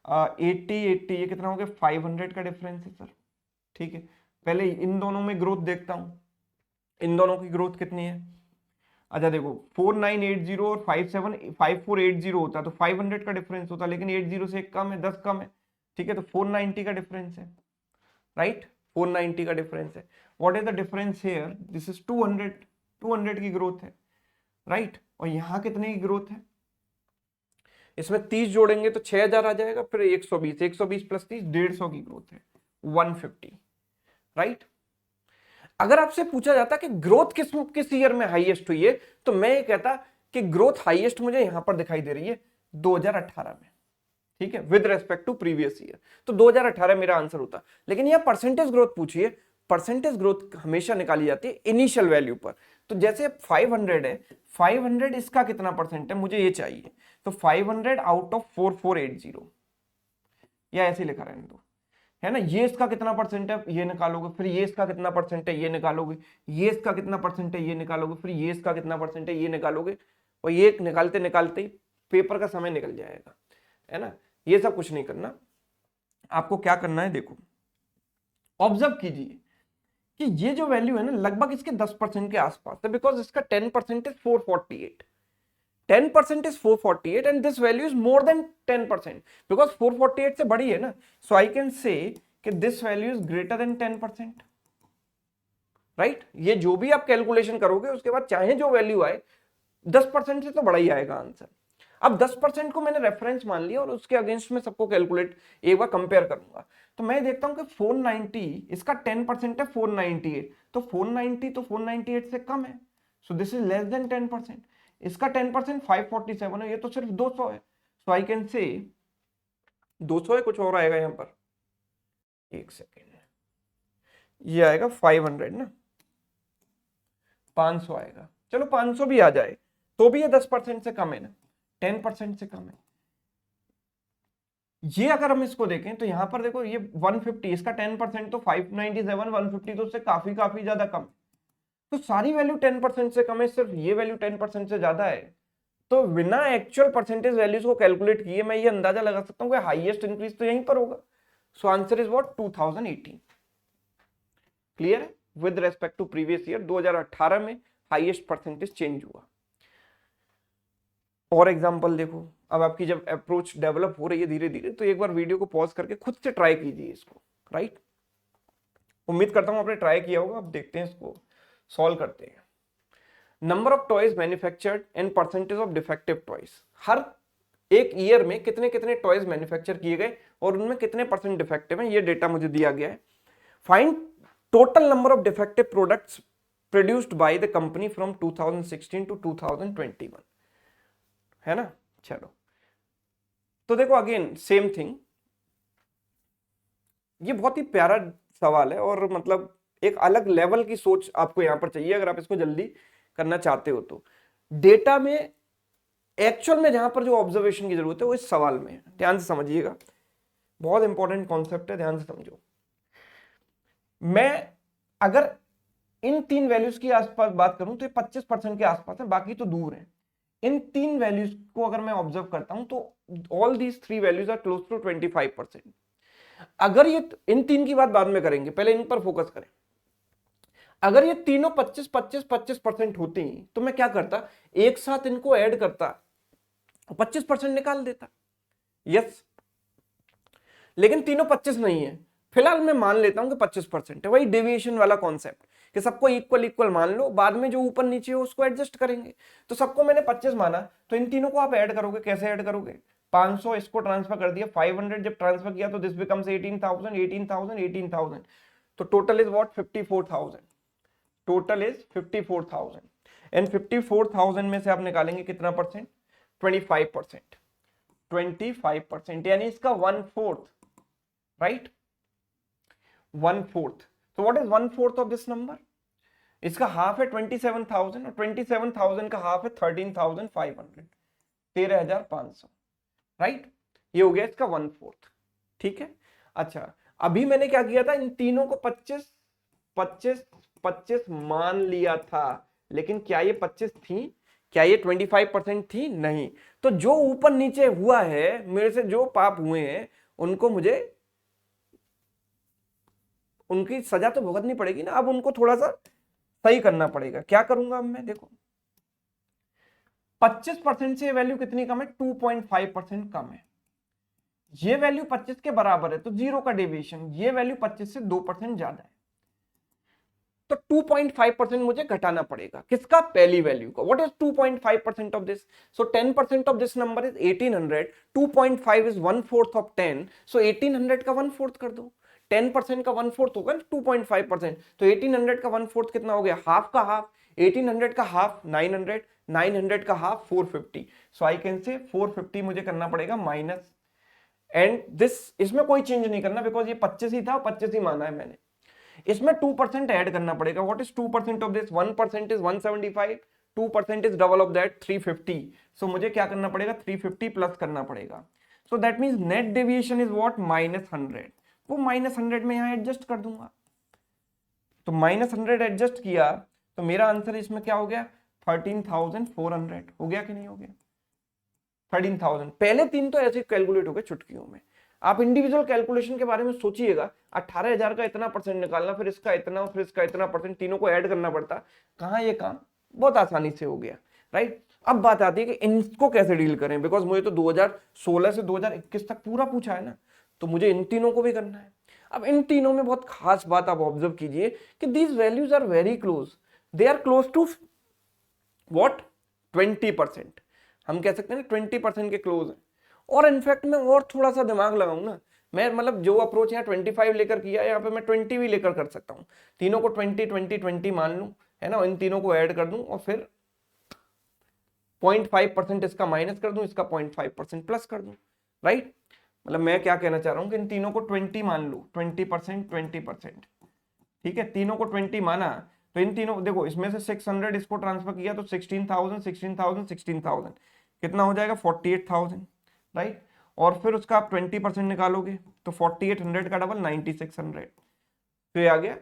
80 ये कितना हो गया? 500 का डिफरेंस है सर, ठीक है। पहले इन दोनों में ग्रोथ देखता हूं, इन दोनों की ग्रोथ कितनी है। अच्छा देखो 4980 और 5480 होता तो 500 का डिफरेंस होता, लेकिन 80 से एक कम है, 10 कम है, ठीक है। तो 490 का डिफरेंस है, राइट। 490 का डिफरेंस है। What is the difference here? This is 200 की ग्रोथ है, राइट। और यहां कितने की ग्रोथ है? इसमें 30 जोड़ेंगे तो 6000 आ जाएगा, फिर 120 प्लस 30 150 की ग्रोथ है, 150, राइट। अगर आपसे पूछा जाता कि ग्रोथ किस ईयर में हाईएस्ट हुई है, तो मैं ये कहता कि ग्रोथ हाईएस्ट मुझे यहां पर दिखाई दे रही है 2018 में, ठीक है, with respect to previous year. तो 2018 मेरा आंसर होता। लेकिन यह परसेंटेज ग्रोथ पूछिए, परसेंटेज ग्रोथ हमेशा निकाली जाती है इनिशियल वैल्यू पर। तो जैसे 500 है, 500 इसका कितना परसेंट है मुझे ये चाहिए। तो 500 आउट ऑफ 4480, या ऐसे लिखा रहने दो, है ना। ये इसका कितना परसेंट है ये निकालोगे, फिर ये इसका कितना परसेंट है ये निकालोगे, ये इसका कितना परसेंट है ये निकालोगे, फिर ये इसका कितना परसेंट है ये निकालोगे, और ये निकालते निकालते ही पेपर का समय निकल जाएगा, है ना। ये सब कुछ नहीं करना, आपको क्या करना है देखो, ऑब्जर्व कीजिए कि ये जो वैल्यू है ना लगभग इसके 10% के आसपास है, बिकॉज इसका 10% is 448, 10% is 448 and this value is more than 10% because 448 से बड़ी है ना, so I can say कि this value is greater than 10%, right. ये जो भी आप कैलकुलेशन करोगे उसके बाद चाहे जो वैल्यू आए 10% से तो बड़ा ही आएगा आंसर। अब 10% को मैंने रेफरेंस मान लिया और उसके अगेंस्ट में सबको कैलकुलेट एक बार कंपेयर करूंगा, तो मैं देखता हूं कि 490 इसका 10% है 498, तो 490 तो 498 से कम है, so this is less than 10%। इसका 10% 547 है, ये तो सिर्फ 200 है, सो आई कैन से 200 है, कुछ और आएगा यहां पर, एक सेकेंड, ये आएगा 500 ना, 500 आएगा, चलो 500 भी आ जाए तो भी ये 10% से कम है ना, 10% से कम है। ये अगर हम इसको देखें तो यहां पर देखो ये 150, इसका 10% तो 597, 150 तो उससे काफी ज्यादा कम, तो सारी वैल्यू 10% से कम है, सिर्फ ये वैल्यू 10% से ज्यादा है। तो बिना एक्चुअल परसेंटेज वैल्यूज को कैलकुलेट किए मैं ये अंदाजा लगा सकता हूं कि हाईएस्ट इंक्रीज तो यहीं पर होगा। So answer is what 2018। Clear है? With respect to previous year 2018 में हाईएस्ट परसेंटेज चेंज हुआ। और एग्जांपल देखो, अब आपकी जब अप्रोच डेवलप हो रही है धीरे धीरे, तो एक बार वीडियो को पॉज करके खुद से ट्राई कीजिए इसको, राइट। उम्मीद करता हूं आपने ट्राई किया होगा। अब देखते हैं इसको सॉल्व करते हैं। Number of toys manufactured and percentage of defective toys, हर एक ईयर में कितने कितने टॉयज मैन्युफैक्चर किए गए और उनमें कितने परसेंट डिफेक्टिव हैं, ये डेटा मुझे दिया गया है। Find total number of defective products produced by the company from 2016 to 2021, है ना। चलो तो देखो अगेन सेम थिंग, ये बहुत ही प्यारा सवाल है और मतलब एक अलग लेवल की सोच आपको यहां पर चाहिए अगर आप इसको जल्दी करना चाहते हो। तो डेटा में एक्चुअल में जहां पर जो ऑब्जर्वेशन की जरूरत है वो इस सवाल में है, ध्यान से समझिएगा, बहुत इंपॉर्टेंट कॉन्सेप्ट है, ध्यान से समझो। मैं अगर इन तीन वैल्यूज की आसपास बात करूं तो ये 25% के आसपास है, बाकी तो दूर है। इन तीन वैल्यूज को अगर मैं ऑब्जर्व करता हूं तो all these three values are close to 25%। अगर ये इन तीन की बात बाद में करेंगे, पहले इन पर फोकस करें। अगर ये तीनों 25-25-25% होती तो मैं क्या करता, एक साथ इनको ऐड करता, 25% निकाल देता, यस। लेकिन तीनों 25 नहीं है, फिलहाल मैं मान लेता हूं कि 25% है, वही डेविएशन वाला कॉन्सेप्ट कि सबको इक्वल इक्वल मान लो, बाद में जो ऊपर नीचे हो उसको एडजस्ट करेंगे। तो सबको मैंने 25 माना, तो इन तीनों को आप ऐड करोगे, कैसे ऐड करोगे, 500 इसको ट्रांसफर कर दिया, 500 जब ट्रांसफर किया तो दिस बिकम्स 18,000, 18,000, 18,000, तो total is what 54,000, total is 54,000। And 54,000 में से आप निकालेंगे कितना परसेंट, 25%, 25%, यानी इसका 1/4, right, 1/4। So what is 1/4 of this number? इसका हाफ है 27,000 और 27,000 का हाफ है 13,500, 13,500, राइट। ये हो गया इसका 1/4, ठीक है। अच्छा, अभी मैंने क्या किया था, इन तीनों को 25 25 25 मान लिया था, लेकिन क्या ये 25 थी, क्या ये 25% थी? नहीं। तो जो ऊपर नीचे हुआ है, मेरे से जो पाप हुए हैं, उनको मुझे उनकी सजा तो भुगतनी पड़ेगी ना। अब उनको थोड़ा सा सही करना पड़ेगा। क्या करूंगा अब मैं, देखो 25% से वैल्यू कितनी कम है, 2.5% कम है। ये वैल्यू 25 के बराबर है तो जीरो का डेविएशन, ये वैल्यू 25 से 2% ज्यादा है, तो 2.5% मुझे घटाना पड़ेगा। किसका? पहली वैल्यू का। What is 2.5% of this? So 10% of this number is 1800, 2.5 is 1/4 of 10, सो 1800 का 1/4 कर दो। 10% का 1/4 होगा 2.5%, तो 1800 का 1/4 कितना हो गया? हाफ का हाफ। 1800 का हाफ 900, 900 का हाफ 450, सो आई कैन से 450 मुझे करना पड़ेगा माइनस, एंड दिस, इसमें कोई चेंज नहीं करना बिकॉज ये 25 ही था, 25 ही माना है मैंने। इसमें 2% ऐड करना पड़ेगा। What is 2% of this? 1% is 175, 2% is double of that 350, सो मुझे क्या करना पड़ेगा? 350 प्लस करना पड़ेगा। So that means net deviation is what? -100। वो -100 में यहां एडजस्ट कर दूंगा, तो -100 एडजस्ट किया तो मेरा आंसर इसमें क्या हो गया? 13,400 हो गया कि नहीं हो गया? 13,000। पहले तीन तो ऐसे कैलकुलेट हो गए चुटकियों में। आप इंडिविजुअल कैलकुलेशन के बारे में सोचिएगा, 18,000 का इतना परसेंट निकालना, फिर इसका इतना, फिर इसका इतना परसेंट, तीनों को ऐड करना पड़ता। कहाँ ये काम बहुत आसानी से हो गया, राइट। अब बात आती है कि इनको कैसे डील करें, बिकॉज मुझे तो 2016 से 2021 तक पूरा पूछा है ना, तो मुझे इन तीनों को भी करना है। अब इन तीनों में बहुत खास बात आप ऑब्जर्व कीजिए कि these values are very close, they are close to what? 20%। हम कह सकते हैं ना 20% के क्लोज है। और इनफैक्ट मैं और थोड़ा सा दिमाग लगाऊं ना, मैं मतलब जो अप्रोच यहाँ 25 लेकर किया, यहाँ पे मैं 20 भी लेकर कर सकता हूँ। तीनों को 20 20 20 मान लूं, है ना, इन तीनों को ऐड कर दूं और फिर 0.5% इसका माइनस कर दूं, इसका 0.5% प्लस कर दूं, राइट। मतलब मैं क्या कहना चाह रहा हूं कि इन तीनों को 20 मान लूं, 20% 20%, ठीक है। तीनों को 20 माना तो इन तीनों, देखो इसमें से 600 इसको ट्रांसफर किया तो 16,000 16,000 16,000 कितना हो जाएगा? 48,000, राइट। और फिर उसका आप 20% निकालोगे तो 4800 का डबल 9600, तो ये आ गया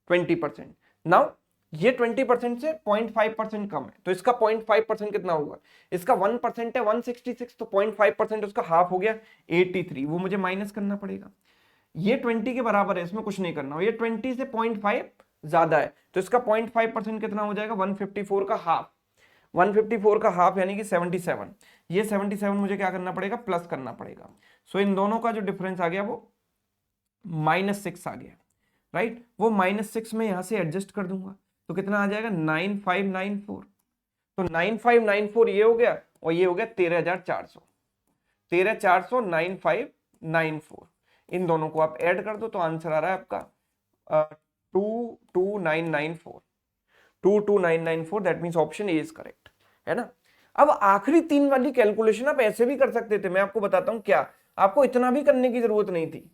20%। नाउ ये 20% से 0.5% कम है, तो इसका 0.5% कितना होगा? इसका 1% है 166, तो 0.5% उसका हाफ हो गया 83, वो मुझे माइनस करना पड़ेगा। ये 20 के बराबर है, इसमें कुछ नहीं करना। ये 20 से 0.5 ज्यादा है, तो इसका 0.5% कितना हो जाएगा? 154 का हाफ। 154 का हाफ यानी कि 77। ये 77 मुझे क्या करना पड़ेगा? प्लस करना पड़ेगा। सो इन दोनों का जो डिफरेंस आ गया वो -6 आ गया, राइट। वो -6 में यहां से एडजस्ट कर दूंगा तो कितना आ जाएगा? 9594। तो 9594 ये हो गया और ये हो गया 13,400, 13,400 9594। इन दोनों को आप ऐड कर दो तो आंसर आ रहा है आपका 22994, 22994। That means option A is correct, है ना। अब आखिरी तीन वाली कैलकुलेशन आप ऐसे भी कर सकते थे, मैं आपको बताता हूं क्या। आपको इतना भी करने की जरूरत नहीं थी,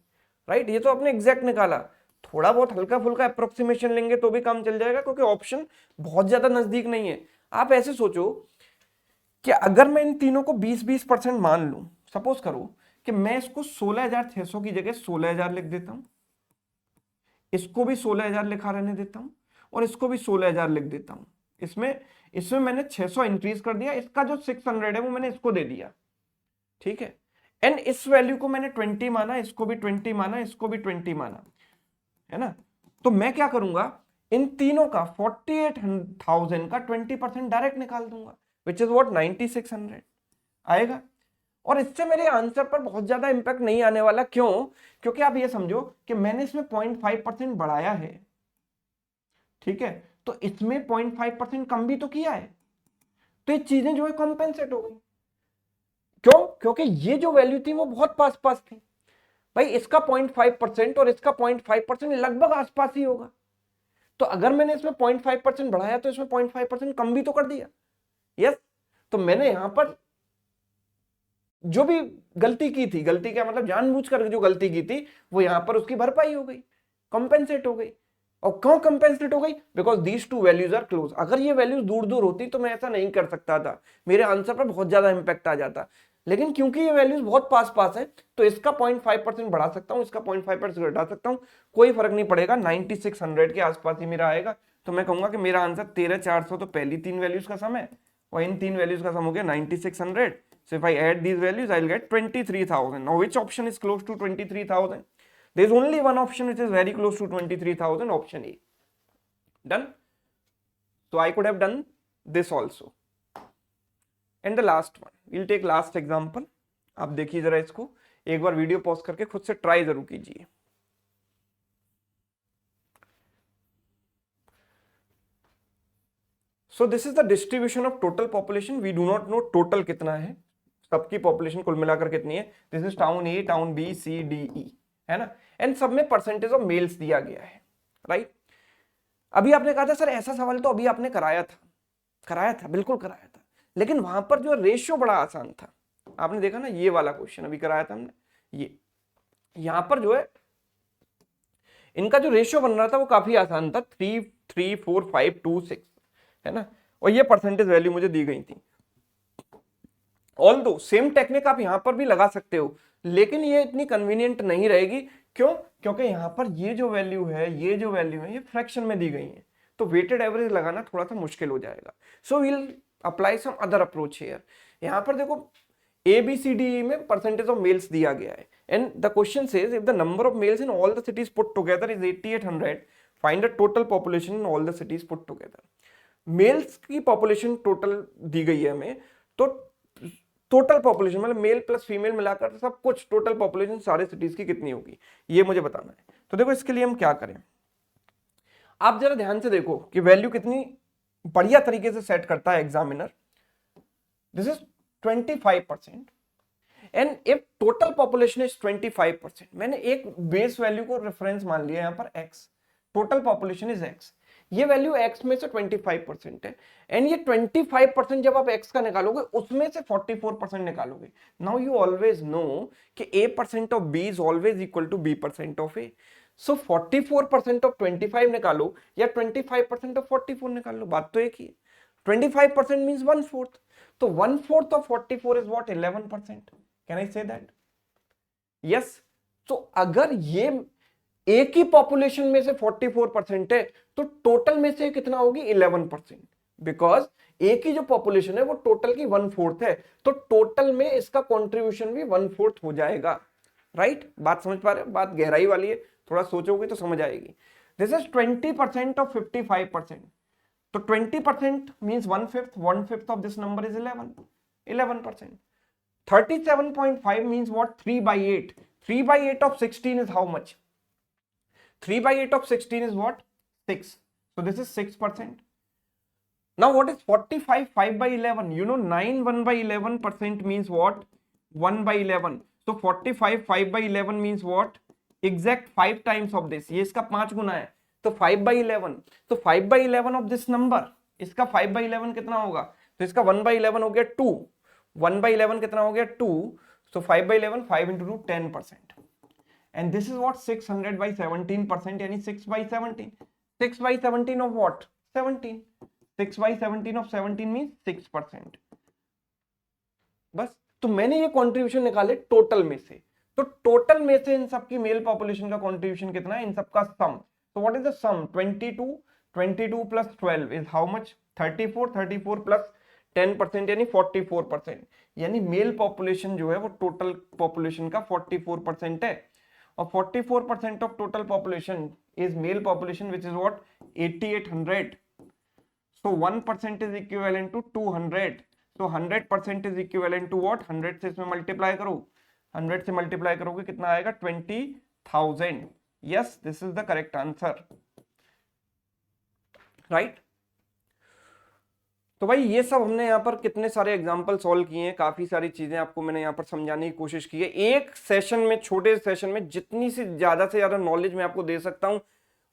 राइट। ये तो आपने एग्जैक्ट निकाला, थोड़ा बहुत हल्का फुल्का अप्रोक्सीमेशन लेंगे तो भी काम चल जाएगा, क्योंकि ऑप्शन बहुत ज्यादा नजदीक नहीं है। आप ऐसे सोचो कि अगर मैं इन तीनों को 20-20% मान लूं, सपोज करो कि मैं इसको 16,600 की जगह 16,000 लिख देता हूं, इसको भी 16,000 लिखा रहने देता हूं और इसको भी 16,000 लिख देता हूं। इसमें इसमें मैंने 600 इंक्रीज कर दिया, इसका जो 600 है वो मैंने इसको दे दिया, ठीक है। एंड इस वैल्यू को मैंने 20 माना, इसको भी 20 माना, इसको भी 20 माना, है ना। तो मैं क्या करूंगा, इन तीनों का 48,000 का 20% डायरेक्ट निकाल दूंगा, विच इज व्हाट? 9600 आएगा। और इससे मेरे आंसर पर बहुत ज्यादा इंपैक्ट नहीं आने वाला। क्यों? क्योंकि आप ये समझो कि मैंने इसमें 0.5% बढ़ाया है, ठीक है, तो इसमें 0.5% कम भी तो किया है, तो ये चीजें जो है कॉम्पेंसेट हो गई। क्यों? क्योंकि ये जो वैल्यू थी वो बहुत पास पास थी। भाई इसका 0.5% और इसका 0.5% लगभग आसपास ही होगा, तो अगर मैंने इसमें 0.5% बढ़ाया तो इसमें 0.5% कम भी तो कर दिया। यस, तो मैंने यहां पर जो भी गलती की थी, गलती क्या मतलब जानबूझकर जो गलती की थी, वो यहां पर उसकी भरपाई हो गई, कॉम्पेंसेट हो गई। और क्यों कंपेंसेट हो गई? Because these two values are close. अगर ये वैल्यूज दूर दूर होती तो मैं ऐसा नहीं कर सकता था, मेरे आंसर पर बहुत ज्यादा इंपैक्ट आ जाता। लेकिन क्योंकि ये वैल्यूज बहुत पास पास है तो इसका 0.5% बढ़ा सकता हूं, इसका 0.5% घटा सकता हूं, कोई फर्क नहीं पड़ेगा। 9600 के आसपास ही मेरा आएगा। तो मैं कहूंगा कि मेरा आंसर 13400 तो पहली 3 वैल्यूज का सम है, और इन 3 वैल्यूज का सम हो गया 9600। So if I add these values, I'll get 23,000. Now which option is close to 23,000? There is only one option which is very close to 23,000, option A. Done? So I could have done this also. And the last one, we'll take last example. आप देखिए जरा इसको, एक बार video pause करके खुद से try जरूर कीजिए। So this is the distribution of total population. We do not know total कितना है, सबकी पॉपुलेशन कुल मिलाकर कितनी है। This is town A, town B, C, D, E, है ना। एंड सब में परसेंटेज ऑफ मेल्स दिया गया है, राइट। अभी आपने कहा था सर ऐसा सवाल तो अभी आपने कराया था, बिल्कुल कराया था, लेकिन वहां पर जो रेशियो बड़ा आसान था। आपने देखा ना, ये वाला क्वेश्चन अभी कराया था हमने, ये यहां पर जो है इनका जो रेशियो बन रहा था वो काफी आसान था, 3, 3, 4, 5, 2, 6, है ना। और ये परसेंटेज वैल्यू मुझे दी गई थी। ऑल्दो सेम टेक्निक आप यहां पर भी लगा सकते हो, लेकिन ये इतनी कन्वीनियंट नहीं रहेगी। क्यों? क्योंकि यहां पर ये जो वैल्यू है, ये फ्रैक्शन में दी गई है, तो वेटेड एवरेज लगाना थोड़ा सा मुश्किल हो जाएगा। So will apply some other approach here. यहां पर देखो ए बी सी डी में परसेंटेज ऑफ मेल्स दिया गया है, and the question says if the number of males in all the cities put together is 8800, find the total population in all the cities put together. Males की population total दी गई है हमें, तो total population मतलब male plus female मिलाकर सब कुछ टोटल पॉपुलेशन सारे सिटीज की कितनी होगी ये मुझे बताना है। तो देखो इसके लिए हम क्या करें, आप जरा ध्यान से देखो कि वैल्यू कितनी बढ़िया तरीके से सेट करता है examiner. This is 25%, and if total population is 25%, मैंने एक बेस वैल्यू को रेफरेंस मान लिया यहां पर x, total population is x, ये वैल्यू x में से 25% है, एंड ये 25% जब आप x का निकालोगे उसमें से 44% निकालोगे। नाउ यू ऑलवेज नो कि a% of b is always equal to b% of a। So 44% of 25 निकालो या 25% ऑफ 44 निकालो, बात तो एक ही है। 25% मींस 1/4, तो 1/4 of 44 is what? 11%। Can I say that? Yes. तो अगर ये एक ही पॉपुलेशन में से 44% है तो टोटल में से कितना होगी? 11%, बिकॉज एक ही जो पॉपुलेशन है वो टोटल की 1/4 है, तो टोटल में इसका कंट्रीब्यूशन भी 1/4 हो जाएगा, राइट? बात समझ पा रहे हो? बात गहराई वाली है, थोड़ा सोचोगे तो समझ आएगी। दिस इज 20% ऑफ 55%, तो 20% means 1/5 of this number is 11%। 37.5 means what? 3/8. 3/8 of 16 is how much? 3/8 of 16 is what? 6. So this is 6%. Now what is 45 5/11? You know 9 1/11% means what? 1/11. So 45 5/11 means what? Exact 5 times of this. ये इसका 5 गुना है, तो 5/11. तो 5/11 of this number, इसका 5/11 कितना होगा? तो इसका 1/11 हो गया 2. 1/11 कितना हो गया? 2. So 5/11, 5 into 2, 10%. And this is what? 600 by 17%, यानी 6/17. 6/17 of what? 17. 6/17 of 17 means 6%. बस। तो मैंने ये कंट्रीब्यूशन निकाले टोटल में से, तो टोटल में से इन सबकी मेल पॉपुलेशन का कंट्रीब्यूशन कितना है? इन सबका सम। तो what is the sum? 22 plus 12 is how much? 34. 34 plus 10% यानी 44%, यानी मेल पॉपुलेशन जो है वो टोटल पॉपुलेशन का 44% है, और 44% of total population is male population which is what? 8800. So 1% is equivalent to 200. So 100% is equivalent to what? 100 से इसमें मल्टीप्लाई करो, 100 से मल्टीप्लाई करोगे कितना आएगा? 20,000. Yes, this is the correct answer, right? तो भाई ये सब हमने यहाँ पर कितने सारे एग्जाम्पल सॉल्व किए हैं, काफी सारी चीजें आपको मैंने यहाँ पर समझाने की कोशिश की है। एक सेशन में, छोटे सेशन में जितनी सी ज्यादा नॉलेज मैं आपको दे सकता हूँ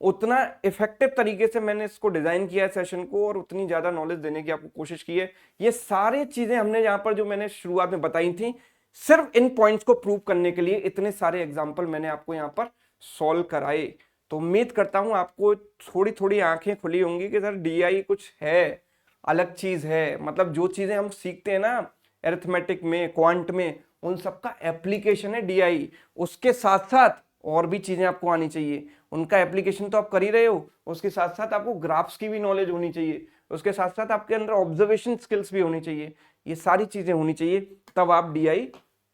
उतना इफेक्टिव तरीके से मैंने इसको डिजाइन किया है सेशन को, और उतनी ज्यादा नॉलेज देने की आपको कोशिश की है। ये सारी चीजें हमने यहाँ पर जो मैंने शुरुआत में बताई थी, सिर्फ इन पॉइंट्स को प्रूव करने के लिए इतने सारे एग्जाम्पल मैंने आपको यहाँ पर सॉल्व कराए। तो उम्मीद करता हूँ आपको थोड़ी थोड़ी आंखें खुली होंगी कि सर डीआई कुछ है, अलग चीज है। मतलब जो चीजें हम सीखते हैं ना अरिथमेटिक में, क्वांट में, उन सबका एप्लीकेशन है डीआई। उसके साथ साथ और भी चीजें आपको आनी चाहिए। उनका एप्लीकेशन तो आप कर ही रहे हो, उसके साथ साथ आपको ग्राफ्स की भी नॉलेज होनी चाहिए, उसके साथ साथ आपके अंदर ऑब्जर्वेशन स्किल्स भी होनी चाहिए। ये सारी चीजें होनी चाहिए, तब आप डीआई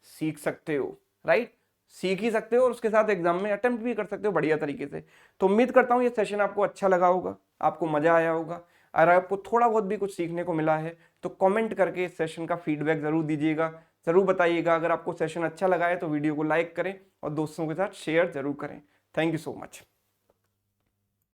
सीख सकते हो, राइट। सीख ही सकते हो और उसके साथ एग्जाम में अटेम्प्ट भी कर सकते हो बढ़िया तरीके से। तो उम्मीद करता हूँ ये सेशन आपको अच्छा लगा होगा, आपको मजा आया होगा। अगर आपको थोड़ा बहुत भी कुछ सीखने को मिला है तो कमेंट करके इस सेशन का फीडबैक जरूर दीजिएगा, जरूर बताइएगा। अगर आपको सेशन अच्छा लगा है तो वीडियो को लाइक करें और दोस्तों के साथ शेयर जरूर करें। Thank you so much.